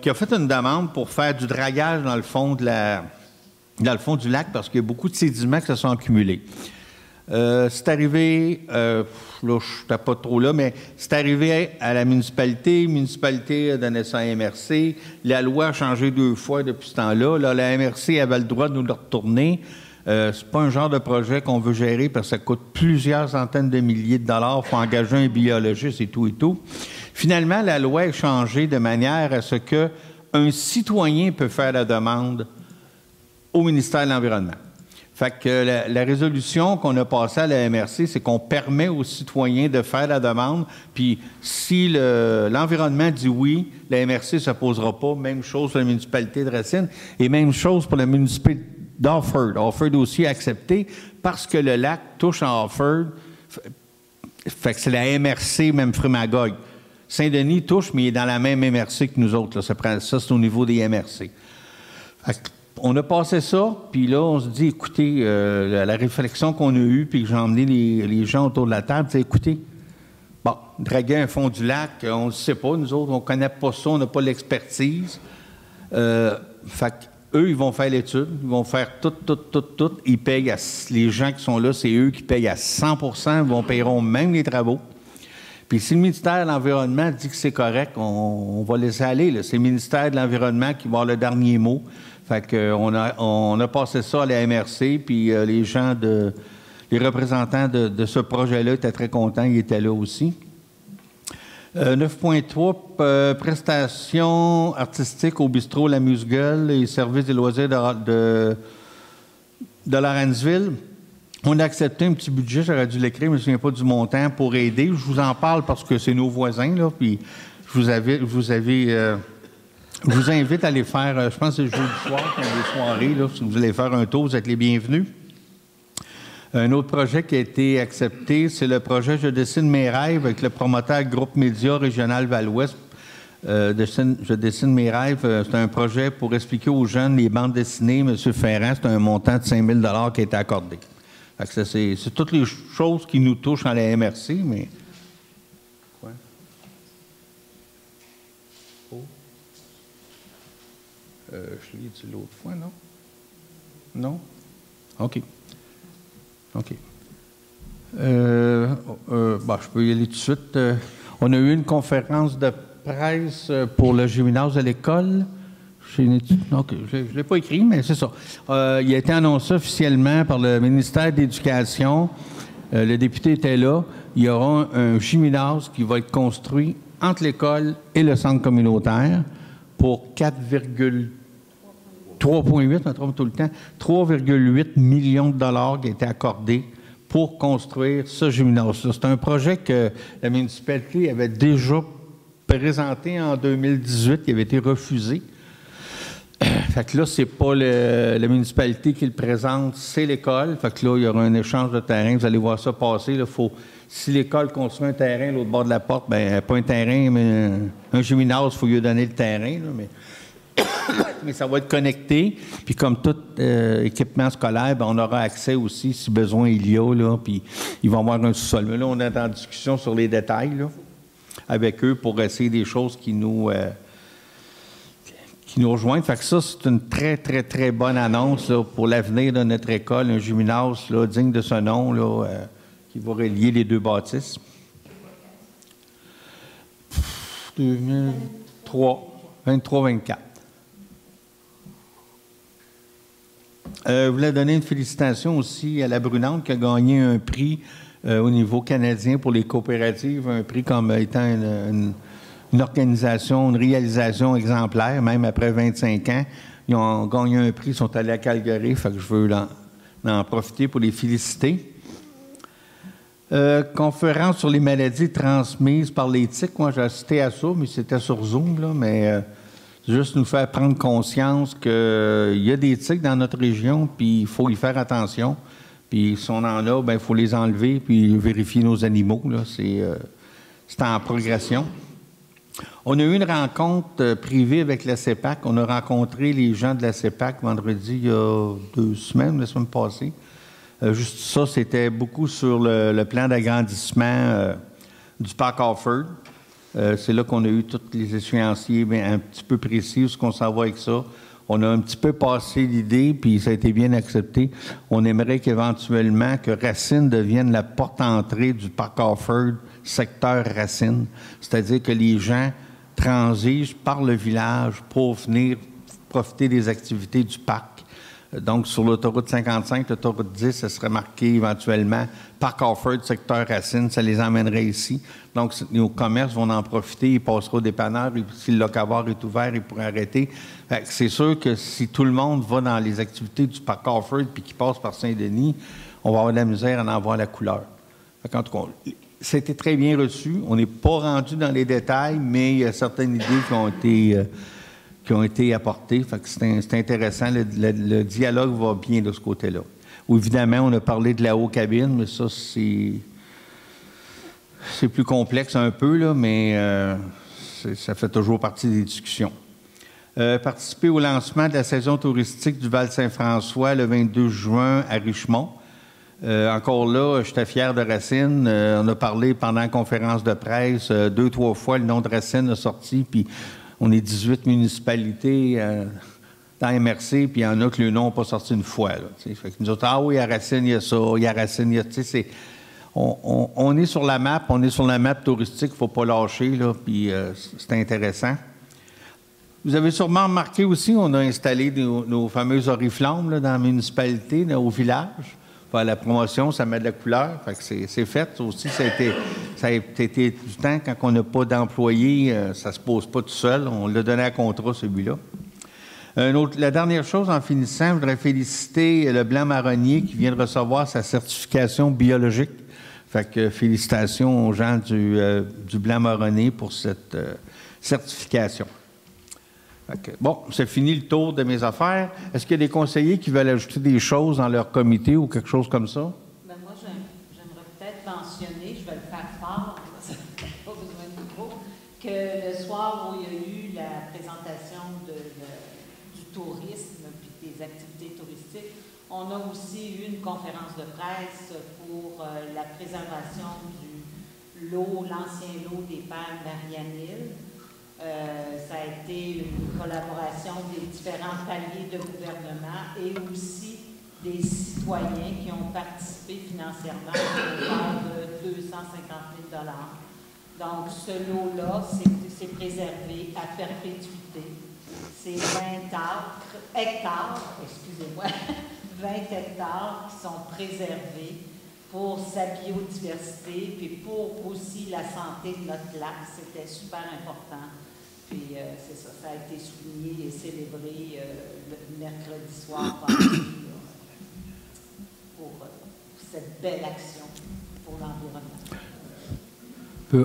Qui a fait une demande pour faire du dragage dans le fond du lac parce qu'il y a beaucoup de sédiments qui se sont accumulés. C'est arrivé, là, je n'étais pas trop là, mais c'est arrivé à la municipalité. La municipalité a donné ça à la MRC. La loi a changé 2 fois depuis ce temps-là. Là, la MRC avait le droit de nous le retourner. C'est pas un genre de projet qu'on veut gérer parce que ça coûte plusieurs centaines de milliers de dollars. Il faut engager un biologiste et tout et tout. Finalement, la loi est changée de manière à ce qu'un citoyen peut faire la demande au ministère de l'Environnement. Fait que la résolution qu'on a passée à la MRC, c'est qu'on permet aux citoyens de faire la demande, puis si l'environnement dit oui, la MRC ne s'opposera pas. Même chose pour la municipalité de Racine et même chose pour la municipalité d'Offord. Offord aussi accepté parce que le lac touche à Offord. Fait que c'est la MRC, même Frémagogue. Saint-Denis touche, mais il est dans la même MRC que nous autres. Là. Ça, c'est au niveau des MRC. On a passé ça, puis là, on se dit, écoutez, la réflexion qu'on a eue, puis que j'ai emmené les gens autour de la table, c'est, écoutez, bon, draguer un fond du lac, on ne sait pas, nous autres, on ne connaît pas ça, on n'a pas l'expertise. Fait qu'eux, ils vont faire l'étude, ils vont faire tout. Ils payent les gens qui sont là, c'est eux qui payent à 100 ils paieront même les travaux. Puis si le ministère de l'Environnement dit que c'est correct, on va laisser aller. Là. C'est le ministère de l'Environnement qui va avoir le dernier mot. Fait qu'on a passé ça à la MRC, puis les représentants de ce projet-là étaient très contents, ils étaient là aussi. 9.3, prestations artistiques au bistrot l'Amuse-Gueule et services des loisirs de Lawrenceville. On a accepté un petit budget, j'aurais dû l'écrire, mais je ne me souviens pas du montant, pour aider. Je vous en parle parce que c'est nos voisins, là, puis je vous invite à aller faire, je pense que c'est le jeudi soir, quand il y a des soirées, là, si vous allez faire un tour, vous êtes les bienvenus. Un autre projet qui a été accepté, c'est le projet Je dessine mes rêves avec le promoteur Groupe Média Régional Val-Ouest. Je dessine mes rêves, c'est un projet pour expliquer aux jeunes les bandes dessinées. M. Ferrand, c'est un montant de 5 000 qui a été accordé. Fait que c'est toutes les choses qui nous touchent en la MRC, mais... Quoi? Oh. Je l'ai dit l'autre fois, non? Non? OK. Je peux y aller tout de suite. On a eu une conférence de presse pour le gymnase de l'école. Non, je ne l'ai pas écrit, mais c'est ça. Il a été annoncé officiellement par le ministère de l'Éducation. Le député était là. Il y aura un gymnase qui va être construit entre l'école et le centre communautaire pour 3,8, on trompe tout le temps, 3,8 millions de dollars qui a été accordés pour construire ce gymnase-là. C'est un projet que la municipalité avait déjà présenté en 2018, qui avait été refusé. Fait que là, c'est pas la municipalité qui le présente, c'est l'école. Fait que là, il y aura un échange de terrain. Vous allez voir ça passer. Là, si l'école construit un terrain à l'autre bord de la porte, bien, pas un terrain, mais un gymnase, il faut lui donner le terrain. Là, mais mais ça va être connecté. Puis comme tout équipement scolaire, ben, on aura accès aussi, si besoin il y a, là, puis ils vont avoir un sous-sol. Mais là, on est en discussion sur les détails là, avec eux pour essayer des choses qui nous rejoignent. Fait que ça, c'est une très, très, très bonne annonce là, pour l'avenir de notre école, un gymnase là, digne de ce nom, là, qui va relier les deux bâtisses. 23-24. Je voulais donner une félicitation aussi à la Brunante qui a gagné un prix au niveau canadien pour les coopératives, un prix comme étant une organisation, une réalisation exemplaire, même après 25 ans. Ils ont gagné un prix, ils sont allés à Calgary, fait que je veux en profiter pour les féliciter. Conférence sur les maladies transmises par les tiques. Moi, j'ai assisté à ça, mais c'était sur Zoom, là, mais juste nous faire prendre conscience qu'il y a des tiques dans notre région, puis il faut y faire attention. Puis si on en a, bien, il faut les enlever, puis vérifier nos animaux. Là. C'est en progression. On a eu une rencontre privée avec la CEPAC. On a rencontré les gens de la CEPAC vendredi, il y a 2 semaines, la semaine passée. Juste ça, c'était beaucoup sur le plan d'agrandissement du parc Offord. C'est là qu'on a eu tous les échéanciers un petit peu précis, ce qu'on s'en va avec ça. On a un petit peu passé l'idée, puis ça a été bien accepté. On aimerait qu'éventuellement que Racine devienne la porte-entrée du parc Offord, secteur Racine. C'est-à-dire que les gens transigent par le village pour venir profiter des activités du parc. Donc, sur l'autoroute 55, l'autoroute 10, ça serait marqué éventuellement Parc Offord, secteur Racine, ça les emmènerait ici. Donc, nos commerces vont en profiter, ils passeront au dépanneur, et si le locavore est ouvert, ils pourraient arrêter. C'est sûr que si tout le monde va dans les activités du Parc Offord puis qui passe par Saint-Denis, on va avoir de la misère à en voir la couleur. En tout cas, c'était très bien reçu. On n'est pas rendu dans les détails, mais il y a certaines idées qui ont été apportées. Fait que c'est intéressant. Le dialogue va bien de ce côté-là. Où, évidemment, on a parlé de la haute cabine, mais ça, c'est plus complexe un peu, là, mais ça fait toujours partie des discussions. Participer au lancement de la saison touristique du Val-Saint-François le 22 juin à Richemont. Encore là, j'étais fier de Racine. On a parlé pendant la conférence de presse 2-3 fois, le nom de Racine a sorti, puis on est 18 municipalités dans MRC, puis il y en a que le nom n'a pas sorti une fois. Là, fait que nous autres, oui, à Racine, il y a ça, il y a Racine, il y a... On est sur la map, touristique, il ne faut pas lâcher, là, puis c'est intéressant. Vous avez sûrement remarqué aussi, on a installé nos fameuses oriflammes là, dans la municipalité, là, au village. Faire la promotion, ça met de la couleur. Fait que c'est fait. Aussi, ça a été du temps, quand on n'a pas d'employés, ça ne se pose pas tout seul. On l'a donné à contrat, celui-là. La dernière chose, en finissant, je voudrais féliciter le blanc marronnier qui vient de recevoir sa certification biologique. Fait que félicitations aux gens du blanc marronnier pour cette certification. Bon, c'est fini le tour de mes affaires. Est-ce qu'il y a des conseillers qui veulent ajouter des choses dans leur comité ou quelque chose comme ça? Bien, moi, j'aimerais peut-être mentionner, je vais le faire fort, pas besoin de micro, que le soir où il y a eu la présentation du tourisme et des activités touristiques, on a aussi eu une conférence de presse pour la préservation du l'ancien lot des Pères Marianne-Hill. Ça a été une collaboration des différents paliers de gouvernement et aussi des citoyens qui ont participé financièrement au hauteur de 250 000 $. Donc, ce lot-là, c'est préservé à perpétuité. C'est 20 hectares, excusez-moi, 20 hectares qui sont préservés pour sa biodiversité, puis pour aussi la santé de notre lac. C'était super important. Puis c'est ça, ça a été souligné et célébré le mercredi soir pour cette belle action pour l'environnement.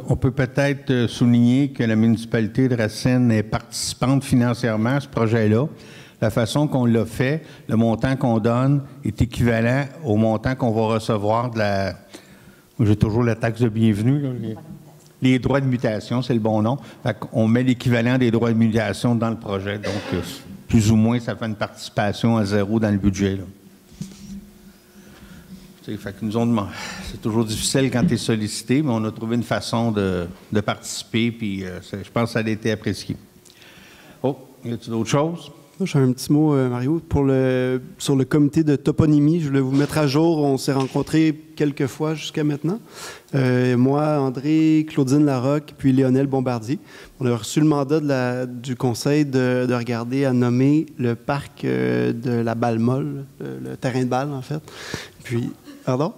On peut peut-être souligner que la municipalité de Racine est participante financièrement à ce projet-là. La façon qu'on l'a fait, le montant qu'on donne est équivalent au montant qu'on va recevoir de la... J'ai toujours la taxe de bienvenue, là, les droits de mutation, c'est le bon nom. Fait qu'on met l'équivalent des droits de mutation dans le projet. Donc, plus ou moins, ça fait une participation à 0 dans le budget. Là. Fait que nous c'est toujours difficile quand tu es sollicité, mais on a trouvé une façon de participer, puis je pense que ça a été apprécié. Oh, y a-t-il d'autres choses? J'ai un petit mot, Mario. Sur le comité de toponymie, je voulais vous mettre à jour. On s'est rencontrés quelques fois jusqu'à maintenant. Moi, André, Claudine Larocque, puis Lionel Bombardier. On a reçu le mandat du conseil de regarder à nommer le parc de la Balle Molle, le terrain de balle, en fait. Puis, pardon?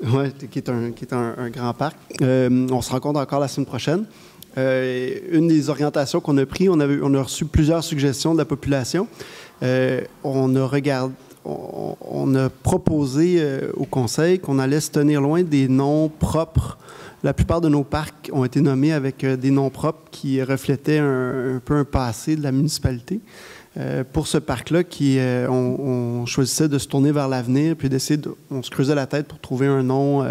Oui, qui est un grand parc. On se rencontre encore la semaine prochaine. Une des orientations qu'on a prises, on a reçu plusieurs suggestions de la population. On a proposé au conseil qu'on allait se tenir loin des noms propres. La plupart de nos parcs ont été nommés avec des noms propres qui reflétaient un peu un passé de la municipalité. Pour ce parc-là, on choisissait de se tourner vers l'avenir puis on se creusait la tête pour trouver un nom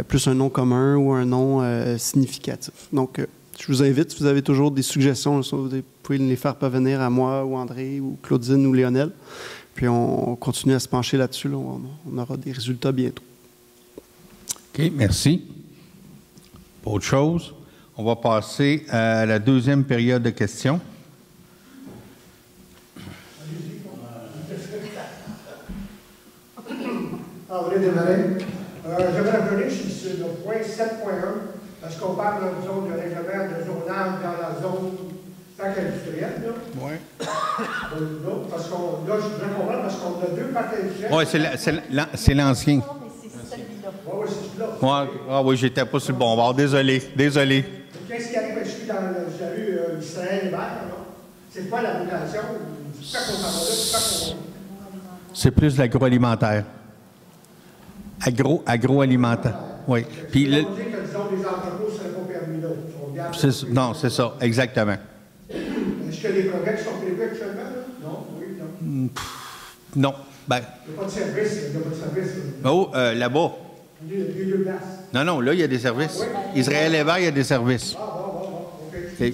plus un nom commun ou un nom significatif. Donc, je vous invite, si vous avez toujours des suggestions, vous pouvez les faire parvenir à moi ou André ou Claudine ou Lionel. Puis on continue à se pencher là-dessus. Là. On aura des résultats bientôt. OK, merci. Pas autre chose. On va passer à la deuxième période de questions. André Desmarais. J'aimerais revenir sur le point 7.1, parce qu'on parle d'une zone de règlement de zonage dans la zone parc industriel. Oui. Parce qu'on, là, je voudrais comprendre, parce qu'on a 2 parcs industriels. Oui, c'est l'ancien. C'est celui-là. Oui, c'est celui-là. Ah oui, j'étais pas sur le bon bord. Désolé. Qu'est-ce qui arrive? Je suis dans la rue Israël Hébert. C'est quoi la mutation? C'est pas qu'on s'en va là, c'est plus l'agroalimentaire. Agroalimentaire. Oui. Puis on dit que, disons, les entrepôts ne seraient pas permis là. Non, c'est ça, exactement. Est-ce que les progrès sont prévus actuellement? Là? Non, oui, non. Non. Ben. Il n'y a pas de service. Il n'y a pas de service. Oh, là-bas. Il y a 2 places. Non, là, il y a des services. Oui. Israël Hébert, il y a des services. OK.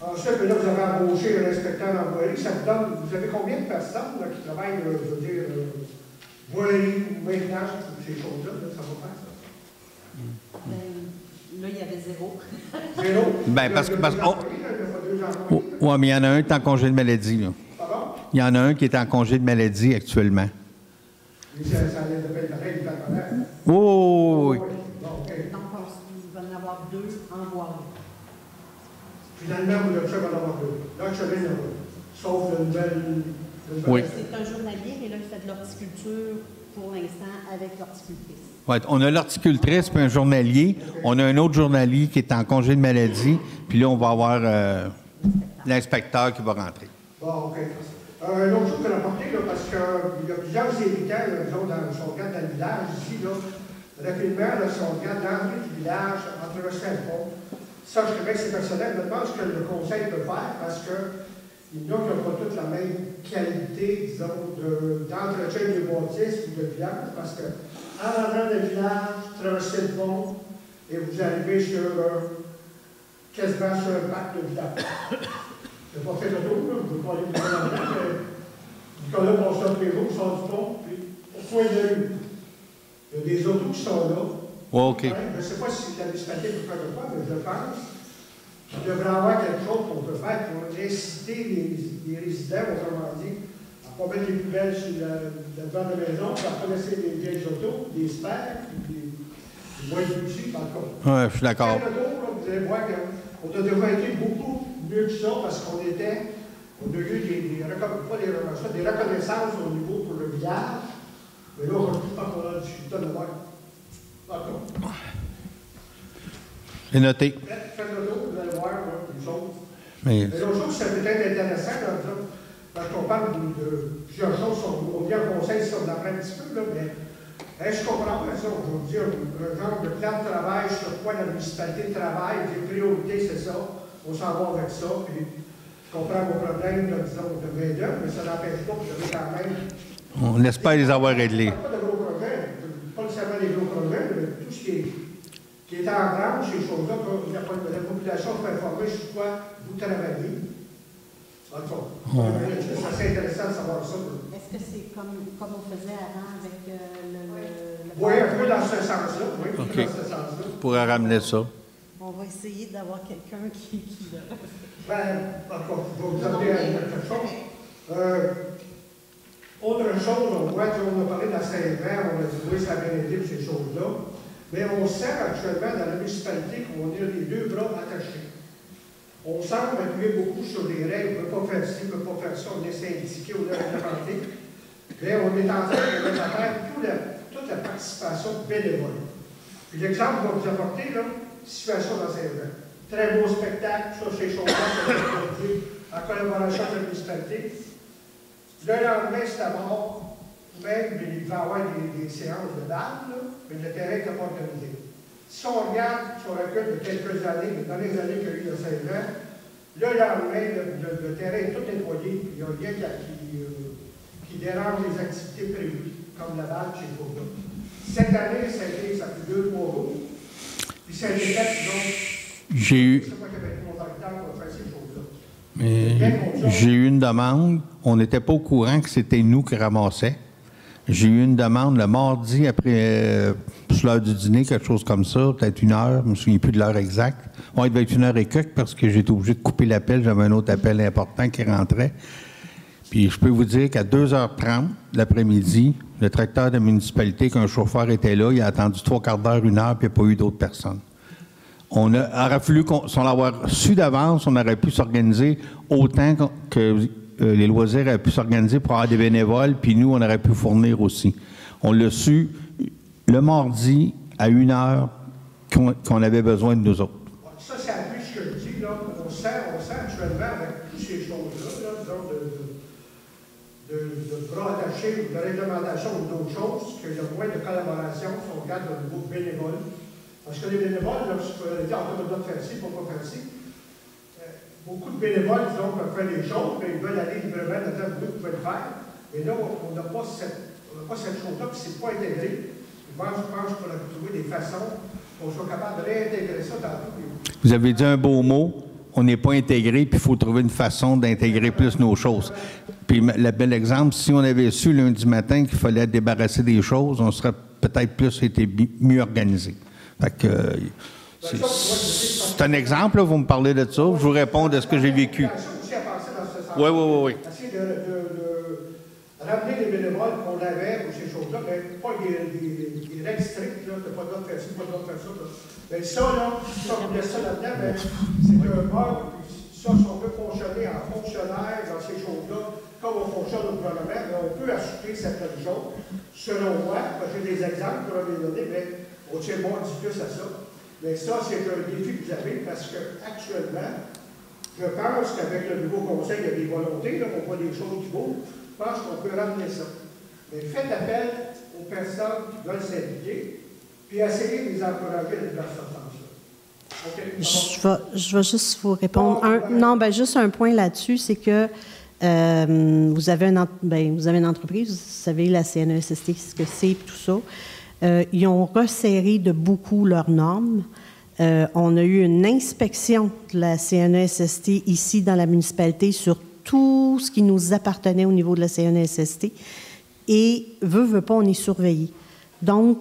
Ensuite, là, vous avez embauché un inspecteur d'employés. Ça vous donne, vous avez combien de personnes là, qui travaillent, je veux dire, voirie ou maintenance, ces choses-là, ça va faire ça? Là, il y avait 0. 0? Bien, parce que oui, mais il y en a un qui est en congé de maladie. Là. Pardon? Il y en a un qui est en congé de maladie actuellement. Mais ça allait de pareil du partenaire. Oh, oui. Donc, il va y en avoir 2 en voie. Finalement, vous le savez, va en avoir 2. Là, je vais sauf le nouvel. Oui. C'est un journalier, mais là, il fait de l'horticulture pour l'instant avec l'horticultrice. Ouais, on a l'horticultrice puis un journalier. On a un autre journalier qui est en congé de maladie. Puis là, on va avoir l'inspecteur qui va rentrer. Bon, OK. Une autre chose que rapporter, là, parce qu'il y a plusieurs habitants, disons, si on regarde dans le village ici, là, rapidement, là, si on regarde l'entrée du village, entre le pont, ça, je dirais que c'est personnel. Je pense que le conseil peut faire parce que il y en a qui n'ont pas toutes la même qualité, disons, d'entretien des bâtisses ou de village, parce que en rentrant dans le village, traversez le pont et vous arrivez quasiment sur un parc de village. Je n'ai pas fait le tour, je ne veux pas aller plus loin là-dedans, mais Nicolas passe là tous les jours, il sort du pont, puis au coin de rue, il y a des autos qui sont là. Oh, OK. Je ne sais pas si la municipalité peut faire de quoi, mais je pense. Il devrait y avoir quelque chose qu'on peut faire pour inciter les résidents, autrement dit, à ne pas mettre les poubelles sur le devant de la maison, à ne pas laisser les vieilles autos, des spères, des voitures aussi, par contre. Oui, je suis d'accord. Vous allez voir qu'on a déjà été beaucoup mieux que ça parce qu'on a eu des reconnaissances au niveau pour le village. Mais là, aujourd'hui, je pense qu'on a discuté de voir. D'accord. C'est noté. Faites le tour, vous allez voir une chose. Mais l'autre chose, c'est peut-être intéressant, là, parce qu'on parle de plusieurs choses, on vient au conseil, si on en apprend un petit peu, là, mais je comprends pas ça aujourd'hui, un genre de plan de travail sur quoi la municipalité travaille, des priorités, c'est ça, on s'en va avec ça, puis je comprends vos problèmes, là, disons, de main-d'œuvre, mais ça n'empêche pas que vous avez quand même. on espère les avoir réglés. Pas de gros projets, pas nécessairement des gros projets, mais tout ce qui est en branche, ces choses-là, la population soit informée sur quoi vous travaillez. C'est assez intéressant de savoir ça. Est-ce que c'est comme on faisait avant avec le Oui, un peu dans ce sens-là. Oui, OK. dans ce sens-là. On pourrait ramener ça. On va essayer d'avoir quelqu'un qui le... Encore, je vais vous amener à quelque chose. Autre chose, on voit, on a parlé de la Saint-Vert, on a dit oui, ça a bien été pour ces choses-là. Mais on sent actuellement dans la municipalité qu'on a les deux bras attachés. On semble appuyer beaucoup sur les règles, on ne peut pas faire ci, on ne peut pas faire ça, on est syndiqué, on est réglementé. Mais on est en train de mettre à terre toute la participation bénévole. Puis l'exemple que je vais vous apporter, là, situation dans Saint-Vert. Très beau spectacle, ça, ces choses-là, ça va être produit en collaboration avec la municipalité. Le lendemain, c'est à mort. Même, il va y avoir des séances de balles, mais le terrain n'est pas organisé. Si on regarde sur le recul de quelques années, dans les années qu'il y a eu de Saint-Jean, le lendemain, le terrain est tout nettoyé, il n'y a rien qui dérange les activités prévues, comme la balle chez Fauda. Cette année, ça fait 2-3 jours. Puis ça a été fait, donc, J'ai eu... c'est moi qui avais été contracteur pour faire ces choses-là. J'ai eu une demande. On n'était pas au courant que c'était nous qui ramassaient. J'ai eu une demande le mardi après sur l'heure du dîner, quelque chose comme ça, peut-être 1 heure, je ne me souviens plus de l'heure exacte. On devait être 1 heure et quelques parce que j'étais obligé de couper l'appel. J'avais un autre appel important qui rentrait. Puis je peux vous dire qu'à 2h30 l'après-midi, le tracteur de la municipalité, qu'un chauffeur était là, il a attendu 3/4 d'heure, 1 heure, puis il n'y a pas eu d'autres personnes. On aurait fallu, sans l'avoir su d'avance, on aurait pu s'organiser autant que les loisirs auraient pu s'organiser pour avoir des bénévoles, puis nous, on aurait pu fournir aussi. On l'a su le mardi à 1 heure qu'on avait besoin de nous autres. Ça, c'est à plus ce que je dis, là. On sent actuellement avec toutes ces choses-là, disons, de bras attachés ou de réglementation ou d'autres choses, qu'il y a moins de collaboration si on regarde au niveau bénévole. Parce que les bénévoles, lorsqu'on leur dit, on doit faire ci, on ne peut pas faire ci. Beaucoup de bénévoles, disons, peuvent faire des choses, mais ils veulent aller librement dans vous pouvez le faire. Mais là, on n'a pas cette chose-là, puis c'est pas intégré. Moi, je pense qu'on a trouvé des façons qu'on soit capable de réintégrer ça dans tous les... Vous avez dit un beau mot, on n'est pas intégré, puis il faut trouver une façon d'intégrer plus nos choses. Puis le bel exemple, si on avait su lundi matin qu'il fallait débarrasser des choses, on serait peut-être plus été mieux organisé. Fait que c'est un exemple, là, vous me parlez de ça, je vous réponds de ce que j'ai vécu. Oui. Essayer de ramener les bénévoles qu'on avait pour ces choses-là, mais pas des règles strictes, là, de pas le droit de faire ci, pas le droit de faire ça. Mais ça, on laisse ça là-dedans, mais c'est un mode, ça, si on veut fonctionner en fonctionnaire dans ces choses-là, comme on fonctionne au gouvernement, mais on peut assurer certaines choses, selon moi, parce que j'ai des exemples pour les donner, mais on tient bon du plus à ça. Mais ça, c'est un défi que vous avez parce qu'actuellement, je pense qu'avec le nouveau conseil, il y a des volontés, là, on voit des choses qui bougent. Je pense qu'on peut ramener ça. Mais faites appel aux personnes qui veulent s'impliquer, puis essayez de les encourager à les faire sortir. Je vais juste vous répondre. Juste un point là-dessus, c'est que vous avez une entreprise, vous savez, la CNESST, ce que c'est, tout ça. Ils ont resserré de beaucoup leurs normes. On a eu une inspection de la CNESST ici dans la municipalité sur tout ce qui nous appartenait au niveau de la CNESST. Et, veut pas, on est surveillé. Donc,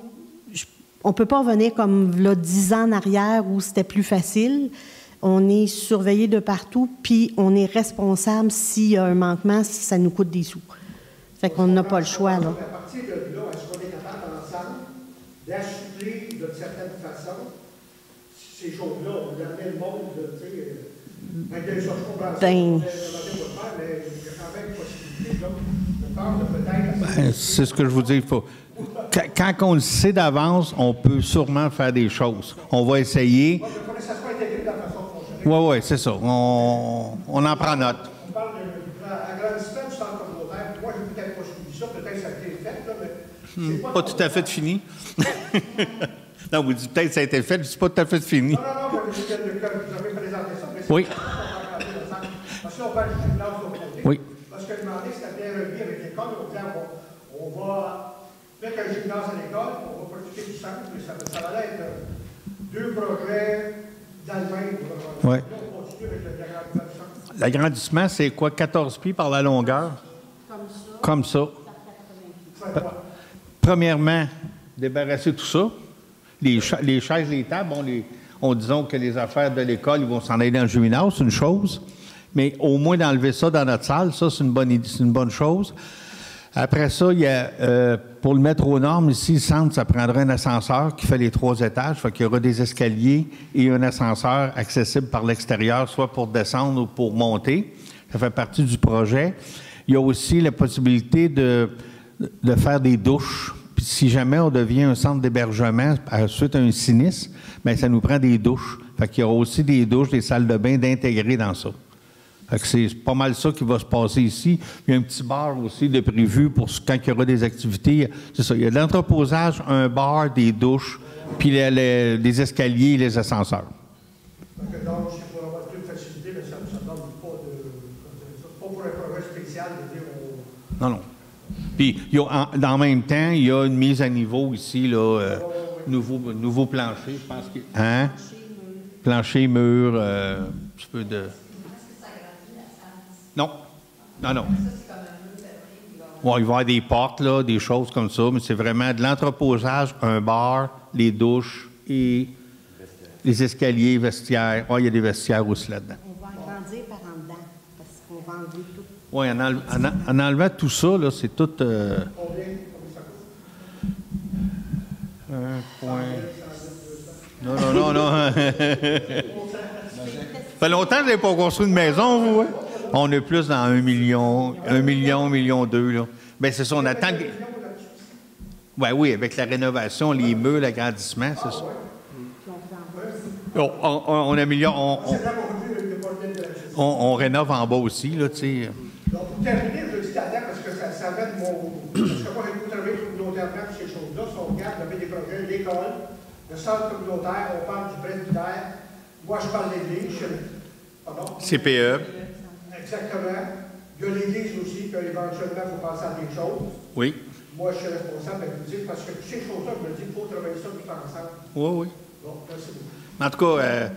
on ne peut pas revenir comme là, 10 ans en arrière où c'était plus facile. On est surveillé de partout, puis on est responsable s'il y a un manquement, si ça nous coûte des sous. Fait qu'on n'a pas le choix, là. À partir de là, est-ce qu'on est capable ensemble d'assurer d'une certaine façon ces choses-là? On amène le monde, tu sais, avec des choses qu'on pense, mais il y a quand même une possibilité, donc, on parle de peut-être... C'est ce que je vous dis, il faut... Quand on le sait d'avance, on peut sûrement faire des choses. On va essayer. Il faut que ça soit intégré dans la façon de fonctionner. Oui, c'est ça. On en prend note. On parle d'agrandissement du centre communautaire. Moi, je n'ai peut-être pas suivi ça. Peut-être que ça a été fait, là, mais c'est pas tout à fait fini. Non, vous dites peut-être que ça a été fait, c'est pas tout à fait fini. Non, mais vous avez présenté ça, mais c'est oui. Parce que là, on parle du gymnase de l'autre côté. Oui. Parce que demander, c'était bien relié avec l'école. On va mettre un gymnase à l'école, on va profiter du centre, mais ça va être 2 projets d'Allemagne. Oui. Là, on continue avec le diagramme du centre. L'agrandissement, c'est quoi, 14 pieds par la longueur? Comme ça. Premièrement, débarrasser tout ça. Les chaises, les tables, disons que les affaires de l'école, ils vont s'en aller dans le gymnase, c'est une chose. Mais au moins d'enlever ça dans notre salle, ça, c'est une bonne chose. Après ça, il y a, pour le mettre aux normes, ici, le centre, ça prendra un ascenseur qui fait les 3 étages. Fait qu'il y aura des escaliers et un ascenseur accessible par l'extérieur, soit pour descendre ou pour monter. Ça fait partie du projet. Il y a aussi la possibilité de faire des douches. Puis si jamais on devient un centre d'hébergement suite à un sinistre, bien, ça nous prend des douches. Fait qu'il y aura aussi des douches, des salles de bain d'intégrer dans ça. Fait que c'est pas mal ça qui va se passer ici. Il y a un petit bar aussi de prévu pour quand il y aura des activités. C'est ça. Il y a de l'entreposage, un bar, des douches, puis les escaliers et les ascenseurs. Donc, c'est pour avoir plus de facilité, mais ça ne donne pas pour un projet spécial de dire Non. Puis, en même temps, il y a une mise à niveau ici, là, nouveau plancher, je pense que. Hein? Plancher, mur, un petit peu de. Non. Ouais, il va y avoir des portes, là, des choses comme ça, mais c'est vraiment de l'entreposage, un bar, les douches et les escaliers, vestiaires. Il y a des vestiaires aussi là-dedans. On va agrandir par en dedans, parce qu'on va enlever tout. Oui, en enlevant tout ça, là, c'est tout... combien ça coûte? Un point... Non. Ça fait longtemps que vous n'avez pas construit une maison, vous, hein? On est plus dans 1 million, 2 millions, là. Bien, c'est ça, on attend... Oui, avec la rénovation, les murs, l'agrandissement, c'est ça. On améliore... On rénove en bas aussi, là, tu sais. Donc, pour terminer, je le dis là-dedans parce que ça va être mon... Parce que moi, j'ai beaucoup travaillé communautairement sur ces choses-là. Si on regarde, on fait des projets, l'école, le centre communautaire, on parle du presbytère. Moi, je parle de l'église. Pardon? CPE. Exactement. Il y a l'église aussi, qu'éventuellement, il faut penser à des choses. Oui. Moi, je suis responsable de vous dire, parce que ces choses-là, je me dis, il faut travailler ça tout ensemble. Oui. Bon, merci beaucoup. En tout cas,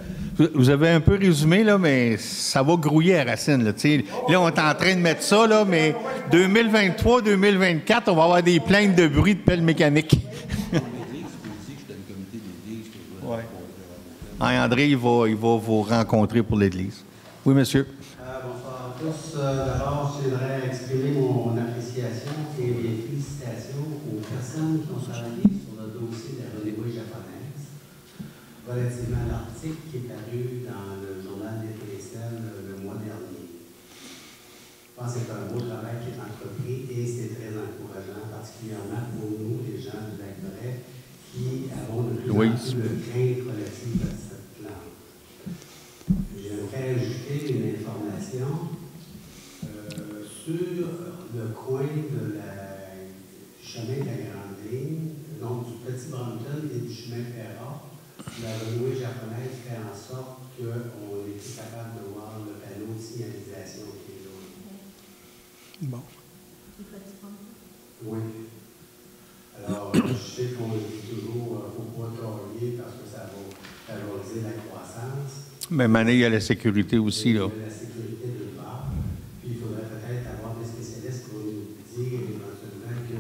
vous avez un peu résumé, là, mais ça va grouiller à Racine. Là, là, on est en train de mettre ça, là, mais 2023, 2024, on va avoir des plaintes de bruit de pelle mécanique. Oui. André, il va vous rencontrer pour l'Église. Oui, monsieur. Bonsoir à tous. D'abord, je voudrais exprimer mon appréciation et mes félicitations aux personnes qui ont travaillé sur le dossier de la renouveau japonaise relativement à l'article qui est paru dans le journal des TSL le mois dernier. Je pense que c'est un beau travail qui est entrepris et c'est très encourageant, particulièrement pour nous, les gens du Lac-Forêt, qui avons de plus en plus de crainte relative à cette plante. J'aimerais ajouter une information sur le coin du chemin de la Grande Ligne, donc du Petit Brampton et du chemin Ferrat. La renouée japonaise fait en sorte qu'on est plus capable de voir le panneau de signalisation qui est là. Bon. Oui. Alors, je sais qu'on dit toujours qu'il ne faut pas travailler parce que ça va favoriser la croissance. Même année, il y a la sécurité aussi, là. La sécurité de part. Puis il faudrait peut-être avoir des spécialistes pour nous dire éventuellement que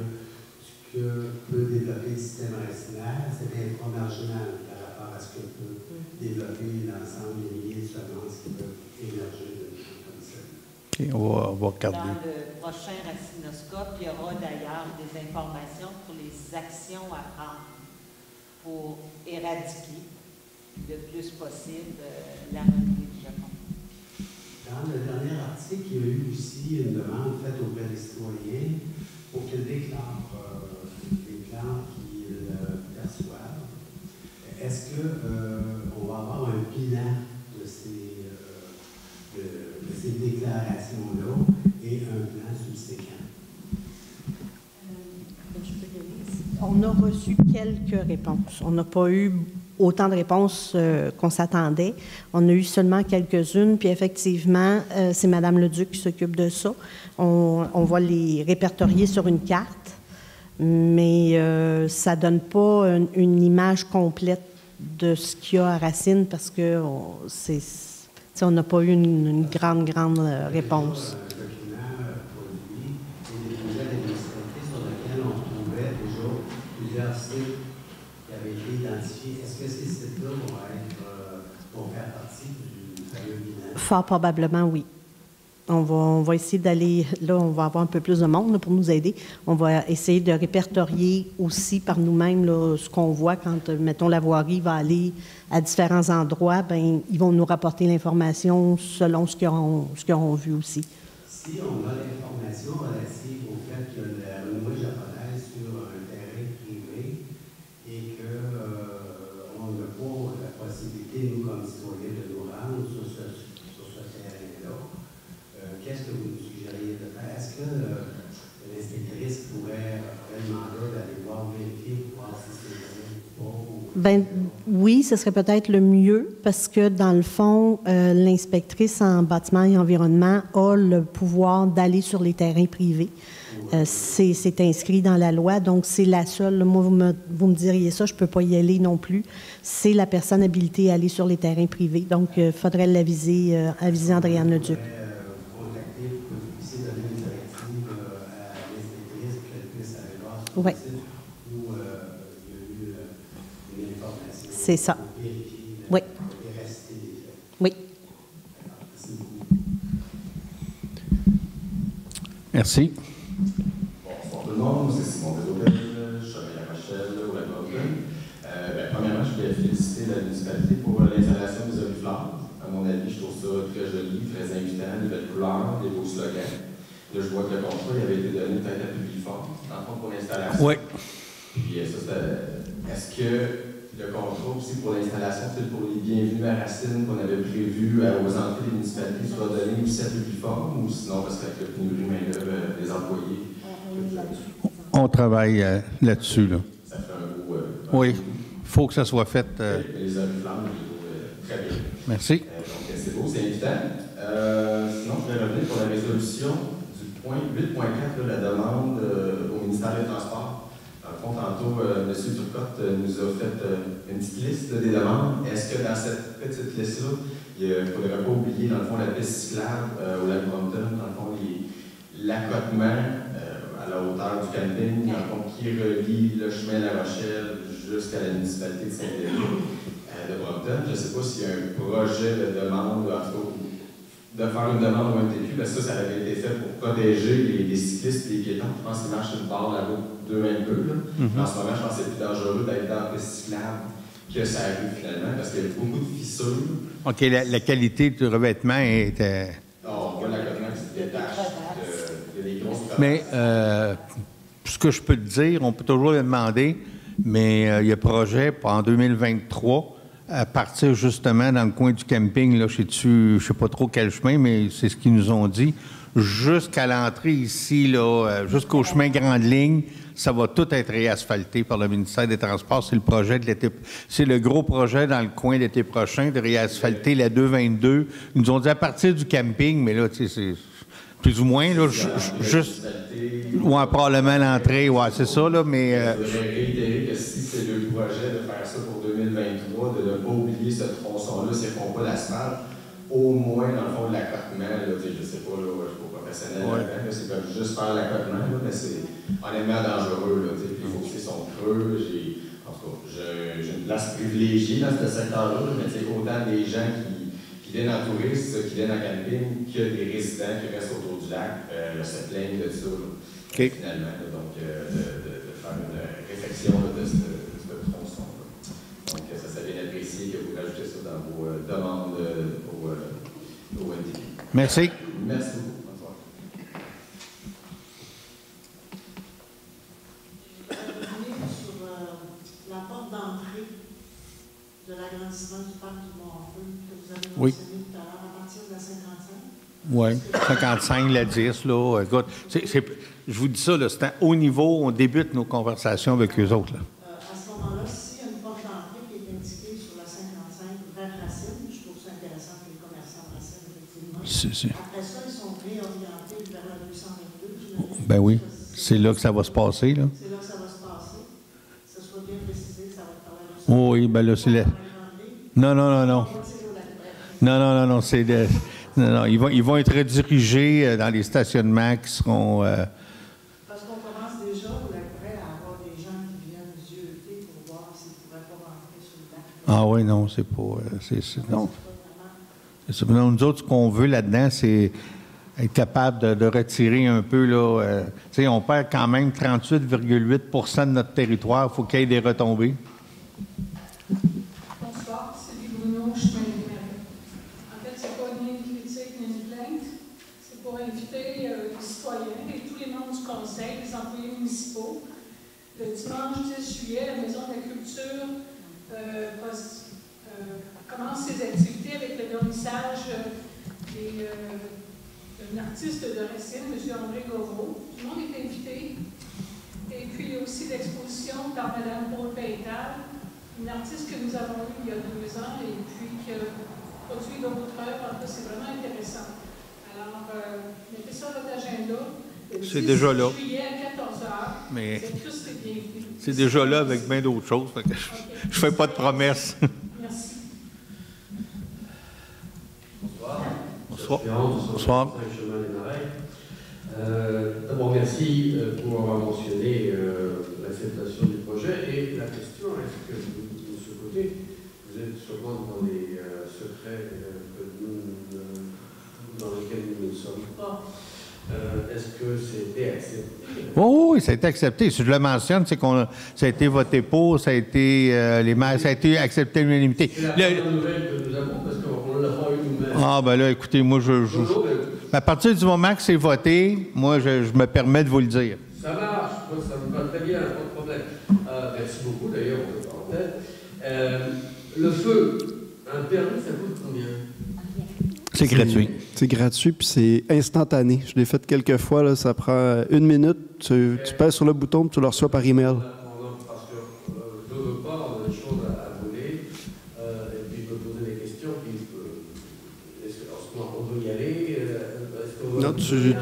ce que peut développer le système racinaire, c'est inframarginal par rapport à ce que peut développer l'ensemble des milliers de semences qui peuvent émerger de choses comme ça. Okay, on va regarder. Dans le prochain racinoscope, il y aura d'ailleurs des informations pour les actions à prendre pour éradiquer le plus possible la renouée du Japon. Dans le dernier article, il y a eu aussi une demande faite auprès des citoyens pour qu'ils déclarent les plantes qu'ils perçoivent. Est-ce qu'on va avoir un bilan de ces déclarations-là et un plan subséquent? On a reçu quelques réponses. On n'a pas eu autant de réponses qu'on s'attendait. On a eu seulement quelques-unes, puis effectivement, c'est Mme Leduc qui s'occupe de ça. On va les répertorier sur une carte, mais ça ne donne pas une image complète de ce qu'il y a à Racine parce que on n'a pas eu une grande réponse. Plusieurs sites qui avaient été identifiés. Est-ce que ces sites-là vont faire partie du fameux bilan? Fort probablement, oui. On va essayer d'aller, là, on va avoir un peu plus de monde là, pour nous aider. On va essayer de répertorier aussi par nous-mêmes là, ce qu'on voit quand, mettons, la voirie va aller à différents endroits, bien, ils vont nous rapporter l'information selon ce qu'ils auront vu aussi. Si on a l'information relative au fait que la renouveau japonaise sur un terrain privé et qu'on n'a pas la possibilité, nous, comme citoyens, de nous rendre sur ce terrain-là, qu'est-ce que vous nous suggériez de faire? Est-ce que l'inspectrice pourrait le mandat d'aller voir, vérifier, pour voir si c'est vrai ou pas? Bien, oui, ce serait peut-être le mieux parce que, dans le fond, l'inspectrice en bâtiment et environnement a le pouvoir d'aller sur les terrains privés. C'est inscrit dans la loi, donc c'est la seule. Moi, vous me diriez ça, je ne peux pas y aller non plus. C'est la personne habilitée à aller sur les terrains privés. Donc, il faudrait l'aviser, aviser Andréane Leduc. Oui. C'est ça. Oui. Oui. Merci. Bonsoir tout le monde, c'est Simon Bézobel, je suis à La Rochelle, au lac Broken. Premièrement, je voulais féliciter la municipalité pour l'installation des oriflammes. À mon avis, je trouve ça très joli, très invitant, des belles couleurs, des beaux slogans. Là, je vois que le contrat il avait été donné peut-être à Publiform, en fond, pour l'installation. Oui. Puis ça, est-ce que le contrat aussi pour l'installation, c'est pour les bienvenus à Racine qu'on avait prévu aux entrées des municipalités, sera donné aussi à Publiform, ou sinon, parce qu'avec le pénurie main-d'œuvre des employés? On travaille là-dessus. Là. Ça fait un beau... oui, il faut que ça soit fait. Les oriflammes, très bien. Merci. Donc, c'est beau, c'est invitant. Sinon, je vais revenir pour la résolution du point 8.4, la demande au ministère des Transports. Dans le fond, tantôt, M. Turcotte nous a fait une petite liste des demandes. Est-ce que dans cette petite liste-là, il ne faudrait pas oublier, dans le fond, la piste cyclable au lac Brompton, dans le fond, l'accotement à la hauteur du camping, dans le fond, qui relie le chemin de La Rochelle jusqu'à la municipalité de Saint-Denis de Brompton. Je ne sais pas s'il y a un projet de demande, en tout cas, de faire une demande au MTQ, parce que ça avait été fait pour protéger les cyclistes et les piétons. Je pense qu'ils marchent une barre la route d'eux un peu. Là. En ce moment, je pense que c'est plus dangereux d'être dans la piste cyclable que ça arrive finalement, parce qu'il y a beaucoup de fissures. OK, la qualité du revêtement était... Non, on voit l'accotement qui se détache. Il y a des grosses crevasses. Mais ce que je peux te dire, on peut toujours le demander, mais il y a projet en 2023 à partir justement dans le coin du camping, là, je ne sais pas trop quel chemin, mais c'est ce qu'ils nous ont dit, jusqu'à l'entrée ici, là, jusqu'au chemin Grande Ligne, ça va tout être réasphalté par le ministère des Transports. C'est le projet de l'été. C'est le gros projet dans le coin l'été prochain de réasphalter la 222. Ils nous ont dit à partir du camping, mais là, tu sais, c'est plus ou moins, là, juste. Ouais, probablement l'entrée, ouais, c'est ça, là, mais. Je voudrais réitérer que si c'est le projet de faire ça pour 2023, de ne pas oublier ce tronçon-là, s'ils ne font pas l'asphalte, au moins, dans le fond, de l'accotement, là, je ne sais pas, là, je ne suis pas professionnel, ouais. C'est comme juste faire l'accotement, mais c'est honnêtement dangereux, là, puis les fossés sont creux, en tout cas, j'ai une place privilégiée dans ce secteur-là, mais autant des gens qui viennent en tourisme, qui viennent en camping, que des résidents qui restent autour du lac, se plaignent de ça, là, finalement, là, donc de faire une réflexion là, de ce tronçon-là. Donc, ça serait bien apprécié que vous rajoutez ça dans vos demandes au NTQ. Merci. Merci beaucoup. Bonsoir. Je vais revenir sur la porte d'entrée de l'agrandissement du parc du Mont-Feu que vous avez mentionné tout à l'heure, à partir de la 55. Oui, 55, la 10, là. Écoute, je vous dis ça, là, c'est à haut niveau, on débute nos conversations avec eux autres, là. À ce moment-là, s'il y a une porte d'entrée qui est indiquée sur la 55 vers Racine, je trouve ça intéressant que les commerçants de Racine, effectivement. Après ça, ils sont réorientés vers la 222. Ben oui, c'est là que ça va se passer, là. C'est là que ça va se passer. Ça soit bien précisé que ça va être par la 222. Oui, ben là, c'est là. Non. Non, non, ils vont être redirigés dans les stationnements qui seront... Parce qu'on commence déjà, on aimerait avoir des gens qui viennent zioter pour voir s'ils ne pourraient pas rentrer sur le bac. Ah oui, non, c'est pas... non. Non, nous autres, ce qu'on veut là-dedans, c'est être capable de retirer un peu, là... tu sais, on perd quand même 38,8 % de notre territoire. Il faut qu'il y ait des retombées. Bonsoir, c'est Bruno Chemin. En fait, c'est pas ni une critique ni une plainte. C'est pour inviter les citoyens et tous les membres du conseil, les employés municipaux. Le dimanche 10 juillet, la Maison de la Culture commence ses activités avec le vernissage d'un artiste de Racine, M. André Gauvreau. Tout le monde est invité. Et puis, il y a aussi l'exposition par Mme Paul Paytal, une artiste que nous avons eue il y a 2 ans et puis qui a produit d'autres œuvres. En fait, c'est vraiment intéressant. Alors, mettez ça à votre agenda. C'est déjà là. Juillet à 14h. Mais c'est déjà là avec bien d'autres choses. Fait que je ne fais pas de promesses. Merci. Bonsoir. Bonsoir. D'abord, merci pour avoir mentionné l'acceptation du projet. Et la question, est-ce que de ce côté, vous êtes sûrement dans les secrets dans lesquels nous ne sommes pas? Est-ce que c'était accepté? Oui, ça a été accepté. Si je le mentionne, c'est qu'on ça a été voté pour, ça a été ça a été accepté à l'unanimité. C'est la première nouvelle que nous avons parce qu'on ne l'a pas eu nous-mêmes. Ah, ben là, écoutez, moi, à partir du moment que c'est voté, moi, je me permets de vous le dire. Ça marche, moi, ça me va très bien, pas de problème. Merci beaucoup, d'ailleurs, en parenthèse. Le feu, un permis, ça coûte combien? C'est gratuit. C'est gratuit, puis c'est instantané. Je l'ai fait quelques fois, là, ça prend 1 minute. Tu pèses sur le bouton, puis tu le reçois par email. Parce que je ne veux pas, on a des choses à voler, et puis je me poser des questions, puis est-ce qu'on veut y aller? Non, tu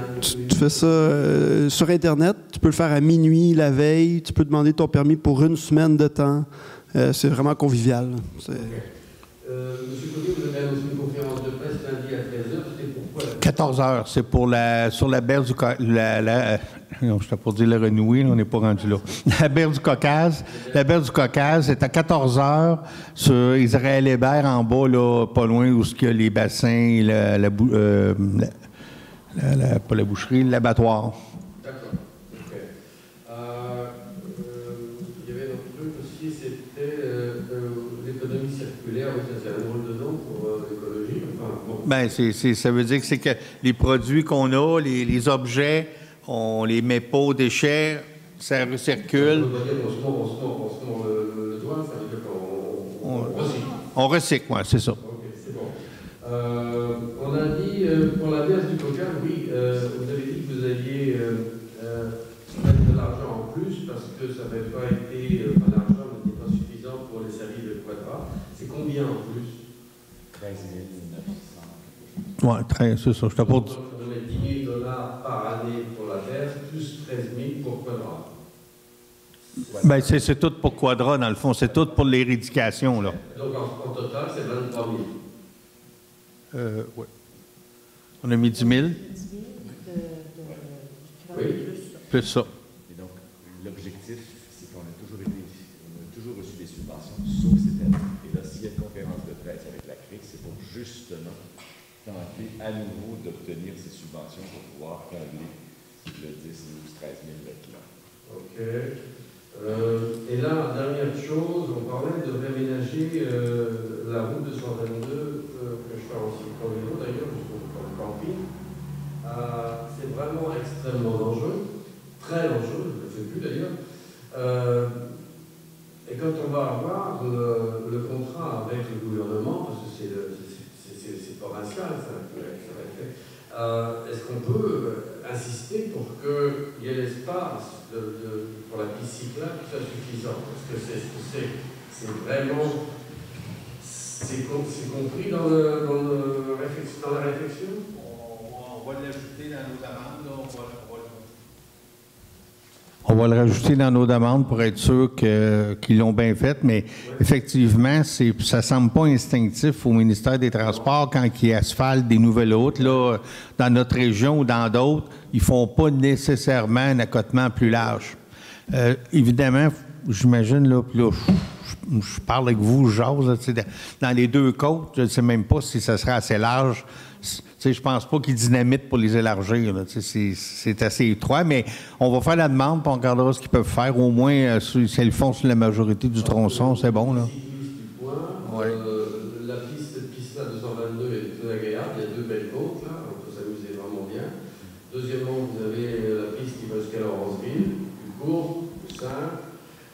fais ça sur Internet. Tu peux le faire à minuit, la veille. Tu peux demander ton permis pour 1 semaine de temps. C'est vraiment convivial. Monsieur Côté, vous avez annoncé une conférence de presse lundi à 13h. C'était pourquoi? 14h, c'est pour sur la berge du non, je t'ai pour dire le renoué, on n'est pas rendu là. La berge du Caucase. La berge du Caucase est à 14h sur Israël-Hébert, en bas, là, pas loin où il y a les bassins, pas la boucherie, l'abattoir. D'accord. OK. Il y avait un autre truc aussi, c'était l'économie circulaire. C'est un drôle de nom pour l'écologie. Enfin, bon. Bien, ça veut dire que c'est que les produits qu'on a, les objets, on les met pas aux déchets, ça recircule. On se mord le doigt, ça veut dire qu'on recycle. On recycle, oui, c'est ça. OK, c'est bon. On a dit, pour la berge du Caucase, oui, vous avez dit que vous alliez mettre de l'argent en plus parce que ça n'avait pas été, l'argent n'était pas suffisant pour les services de Quadra. C'est combien en plus? 13 900. Oui, c'est ça. Je t'apporte. Vous donnez $10 000 par année pour la berge, plus 13 000 pour Quadra. Bien, c'est tout pour Quadra, dans le fond. C'est tout pour l'éradication, là. Donc, en total, c'est 23 000. Oui. On a mis 10 000. Oui. Plus ça. Et donc, l'objectif, c'est qu'on a toujours reçu des subventions, sauf cette année. Et là, s'il y a une conférence de presse avec la CRIC, c'est pour justement tenter à nouveau d'obtenir ces subventions pour pouvoir combler le 10, 12, 13 000 là. OK. Et là, dernière chose, on parlait de réaménager la route 222 que je fais en cyclo vélo d'ailleurs, jusqu'au camping. C'est vraiment extrêmement dangereux, très dangereux, je ne le fais plus d'ailleurs. Et quand on va avoir le contrat avec le gouvernement, parce que c'est provincial, ça va être fait, est-ce qu'on peut insister pour qu'il y ait l'espace pour la piste cyclable qui soit suffisant? Parce que c'est vraiment... C'est compris dans la réflexion? On va l'ajouter dans nos amendes. On va le rajouter dans nos demandes pour être sûr qu'ils l'ont bien fait, mais effectivement, ça ne semble pas instinctif au ministère des Transports quand ils asphaltent des nouvelles routes. Là, dans notre région ou dans d'autres, ils ne font pas nécessairement un accotement plus large. Évidemment, j'imagine, là, je parle avec vous, j'ose, dans les deux côtes, je ne sais même pas si ça serait assez large. Je ne pense pas qu'ils dynamitent pour les élargir. C'est assez étroit, mais on va faire la demande, puis on regardera ce qu'ils peuvent faire. Au moins, si ils le font sur la majorité du tronçon, c'est bon. Là. La piste à 222 est très agréable. Il y a deux belles côtes, là. On peut s'amuser vraiment bien. Deuxièmement, vous avez la piste qui va jusqu'à Laurensville, plus courte, plus simple.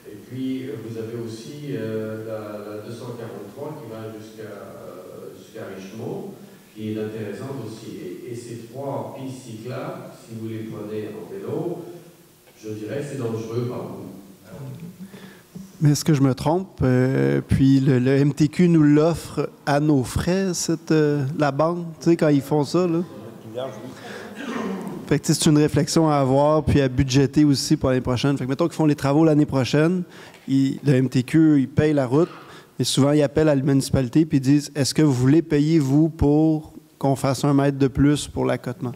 Et puis, vous avez aussi la 243 qui va jusqu'à Richemont, qui est intéressante aussi. Et ces trois pistes cyclables, si vous les prenez en vélo, je dirais que c'est dangereux par vous. Mais est-ce que je me trompe? Puis le MTQ nous l'offre à nos frais, la bande, tu sais, quand ils font ça, là? Fait que c'est une réflexion à avoir, puis à budgéter aussi pour l'année prochaine. Fait que mettons qu'ils font les travaux l'année prochaine, le MTQ, il paye la route, et souvent, ils appellent à la municipalité puis ils disent « Est-ce que vous voulez payer, vous, pour qu'on fasse 1 mètre de plus pour l'accotement? »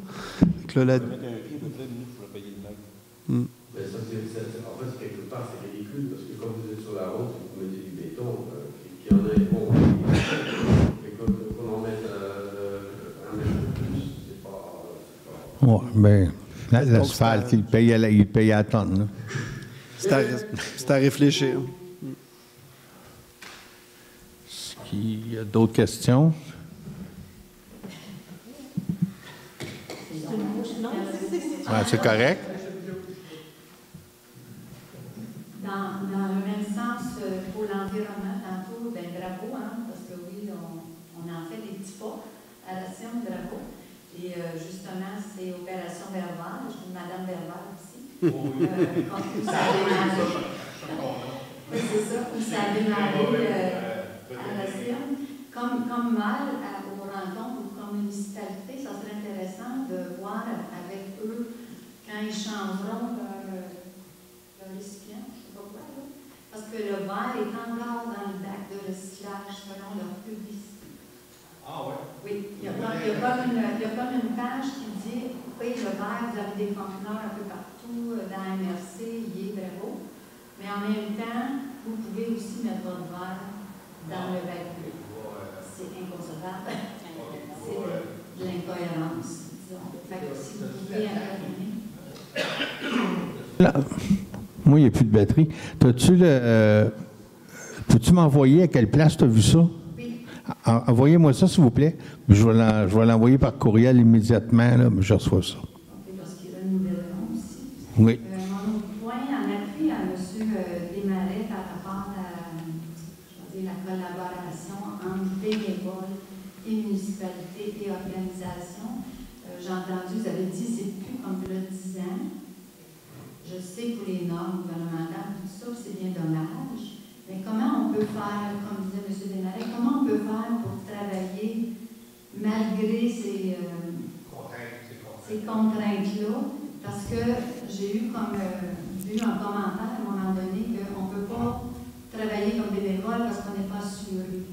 Mais ça, en fait, quelque part, c'est ridicule, parce que quand vous êtes sur la route, vous mettez du béton, qu'il y en ait bon, et qu'on en mette 1 mètre de plus, c'est pas... Oui, bien, l'asphalte, il paye à la tonne. C'est à réfléchir. Il y a d'autres questions? Ouais, c'est correct. Dans le même sens, pour l'environnement, tantôt, bien, bravo, parce que oui, on en fait des petits pas à la CIM, bravo. Et justement, c'est Opération Verval, je dis Madame Verval aussi. Quand vous savez démarrer. Oui, c'est ça, vous savez démarrer à la CIM. Comme mal aux rencontres ou comme municipalité, ça serait intéressant de voir avec eux quand ils changeront leur récipient, je ne sais pas quoi, là. Parce que le verre est encore dans le bac de recyclage selon leur publicité. Ah ouais? Oui, il y a comme une page qui dit oui, le verre, vous avez des conteneurs un peu partout, dans MRC, il est très beau. Mais en même temps, vous pouvez aussi mettre votre verre dans le bac bleu. C'est inconcevable. C'est de l'incohérence, disons. Fait que si vous pouvez intervenir. Moi, il n'y a plus de batterie. Peux-tu m'envoyer à quelle place tu as vu ça? Oui. Envoyez-moi ça, s'il vous plaît. Je vais l'envoyer par courriel immédiatement, là, mais je reçois ça. Parce qu'il y a une nouvelle aussi. Oui. Mon autre point, en appui à M. Desmarais par rapport à la collaboration entre bénévoles et municipalités et organisations. J'ai entendu, vous avez dit, c'est plus comme le 10 ans. Je sais pour les normes gouvernementales, tout ça, c'est bien dommage. Mais comment on peut faire, comme disait M. Desmarais, comment on peut faire pour travailler malgré ces contraintes-là? Parce que j'ai eu un commentaire à un moment donné qu'on ne peut pas travailler comme bénévole parce qu'on n'est pas assuré.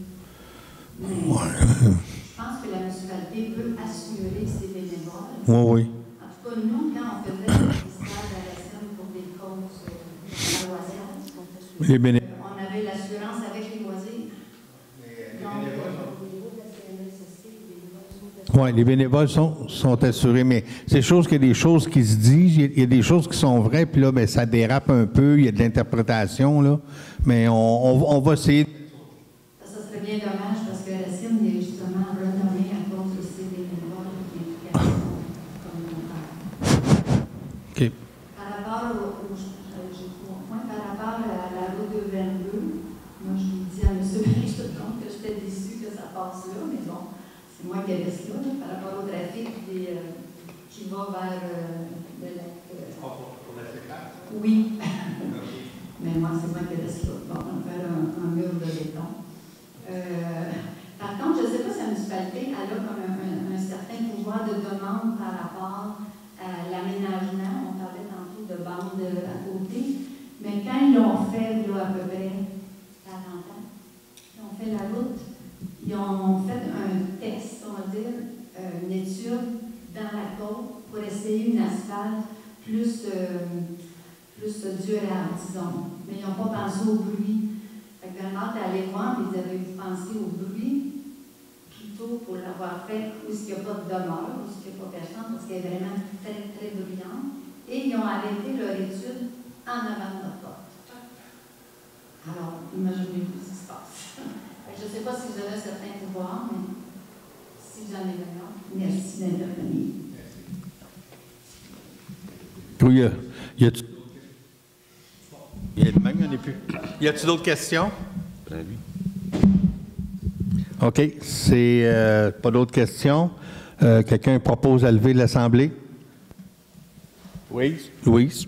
Mais je pense que la municipalité peut assurer ses bénévoles. Oui. En tout cas, nous, quand on faisait le dépistage à la scène pour des causes loisirs, on avait l'assurance avec les loisirs. Oui, les bénévoles sont assurés, mais c'est chose qu'il y a des choses qui se disent, il y a des choses qui sont vraies, puis là, bien, ça dérape un peu, il y a de l'interprétation, là, mais on va essayer. Ça serait bien dommage parce que la CIM est justement renommée à cause de ces bénévoles qui impliquent comme montagne. OK. Par rapport j'ai 3 points, par rapport à la route 222, moi je lui dis à M. Bergeron que j'étais déçue que ça passe là, mais bon, c'est moi qui avais cela, par rapport au trafic qui va vers le lac. Oui. Mais moi, c'est moi qui avais cela. Bon, on va faire un mur de béton. Par contre, je ne sais pas si la municipalité a comme un certain pouvoir de demande par rapport à l'aménagement. On parlait tantôt de bandes à côté. Mais quand ils l'ont fait, là, à peu près 40 ans, ils ont fait la route, ils ont fait un test, on va dire, une étude dans la côte pour essayer une asphalte plus durable, disons. Mais ils n'ont pas pensé au bruit. Fait que Bernard est allé voir, mais ils avaient pensé au bruit plutôt pour l'avoir fait où il n'y a pas de demeure, où il n'y a pas personne, parce qu'elle est vraiment très, très bruyante. Et ils ont arrêté leur étude en avant de notre porte. Alors, imaginez-vous ce qui se passe. Je ne sais pas si vous avez certains pouvoirs, mais si j'en ai besoin, merci d'intervenir. Oui, y a-t-il Y a-t-il d'autres questions? OK. C'est pas d'autres questions. Quelqu'un propose à lever l'Assemblée? Oui. Louise.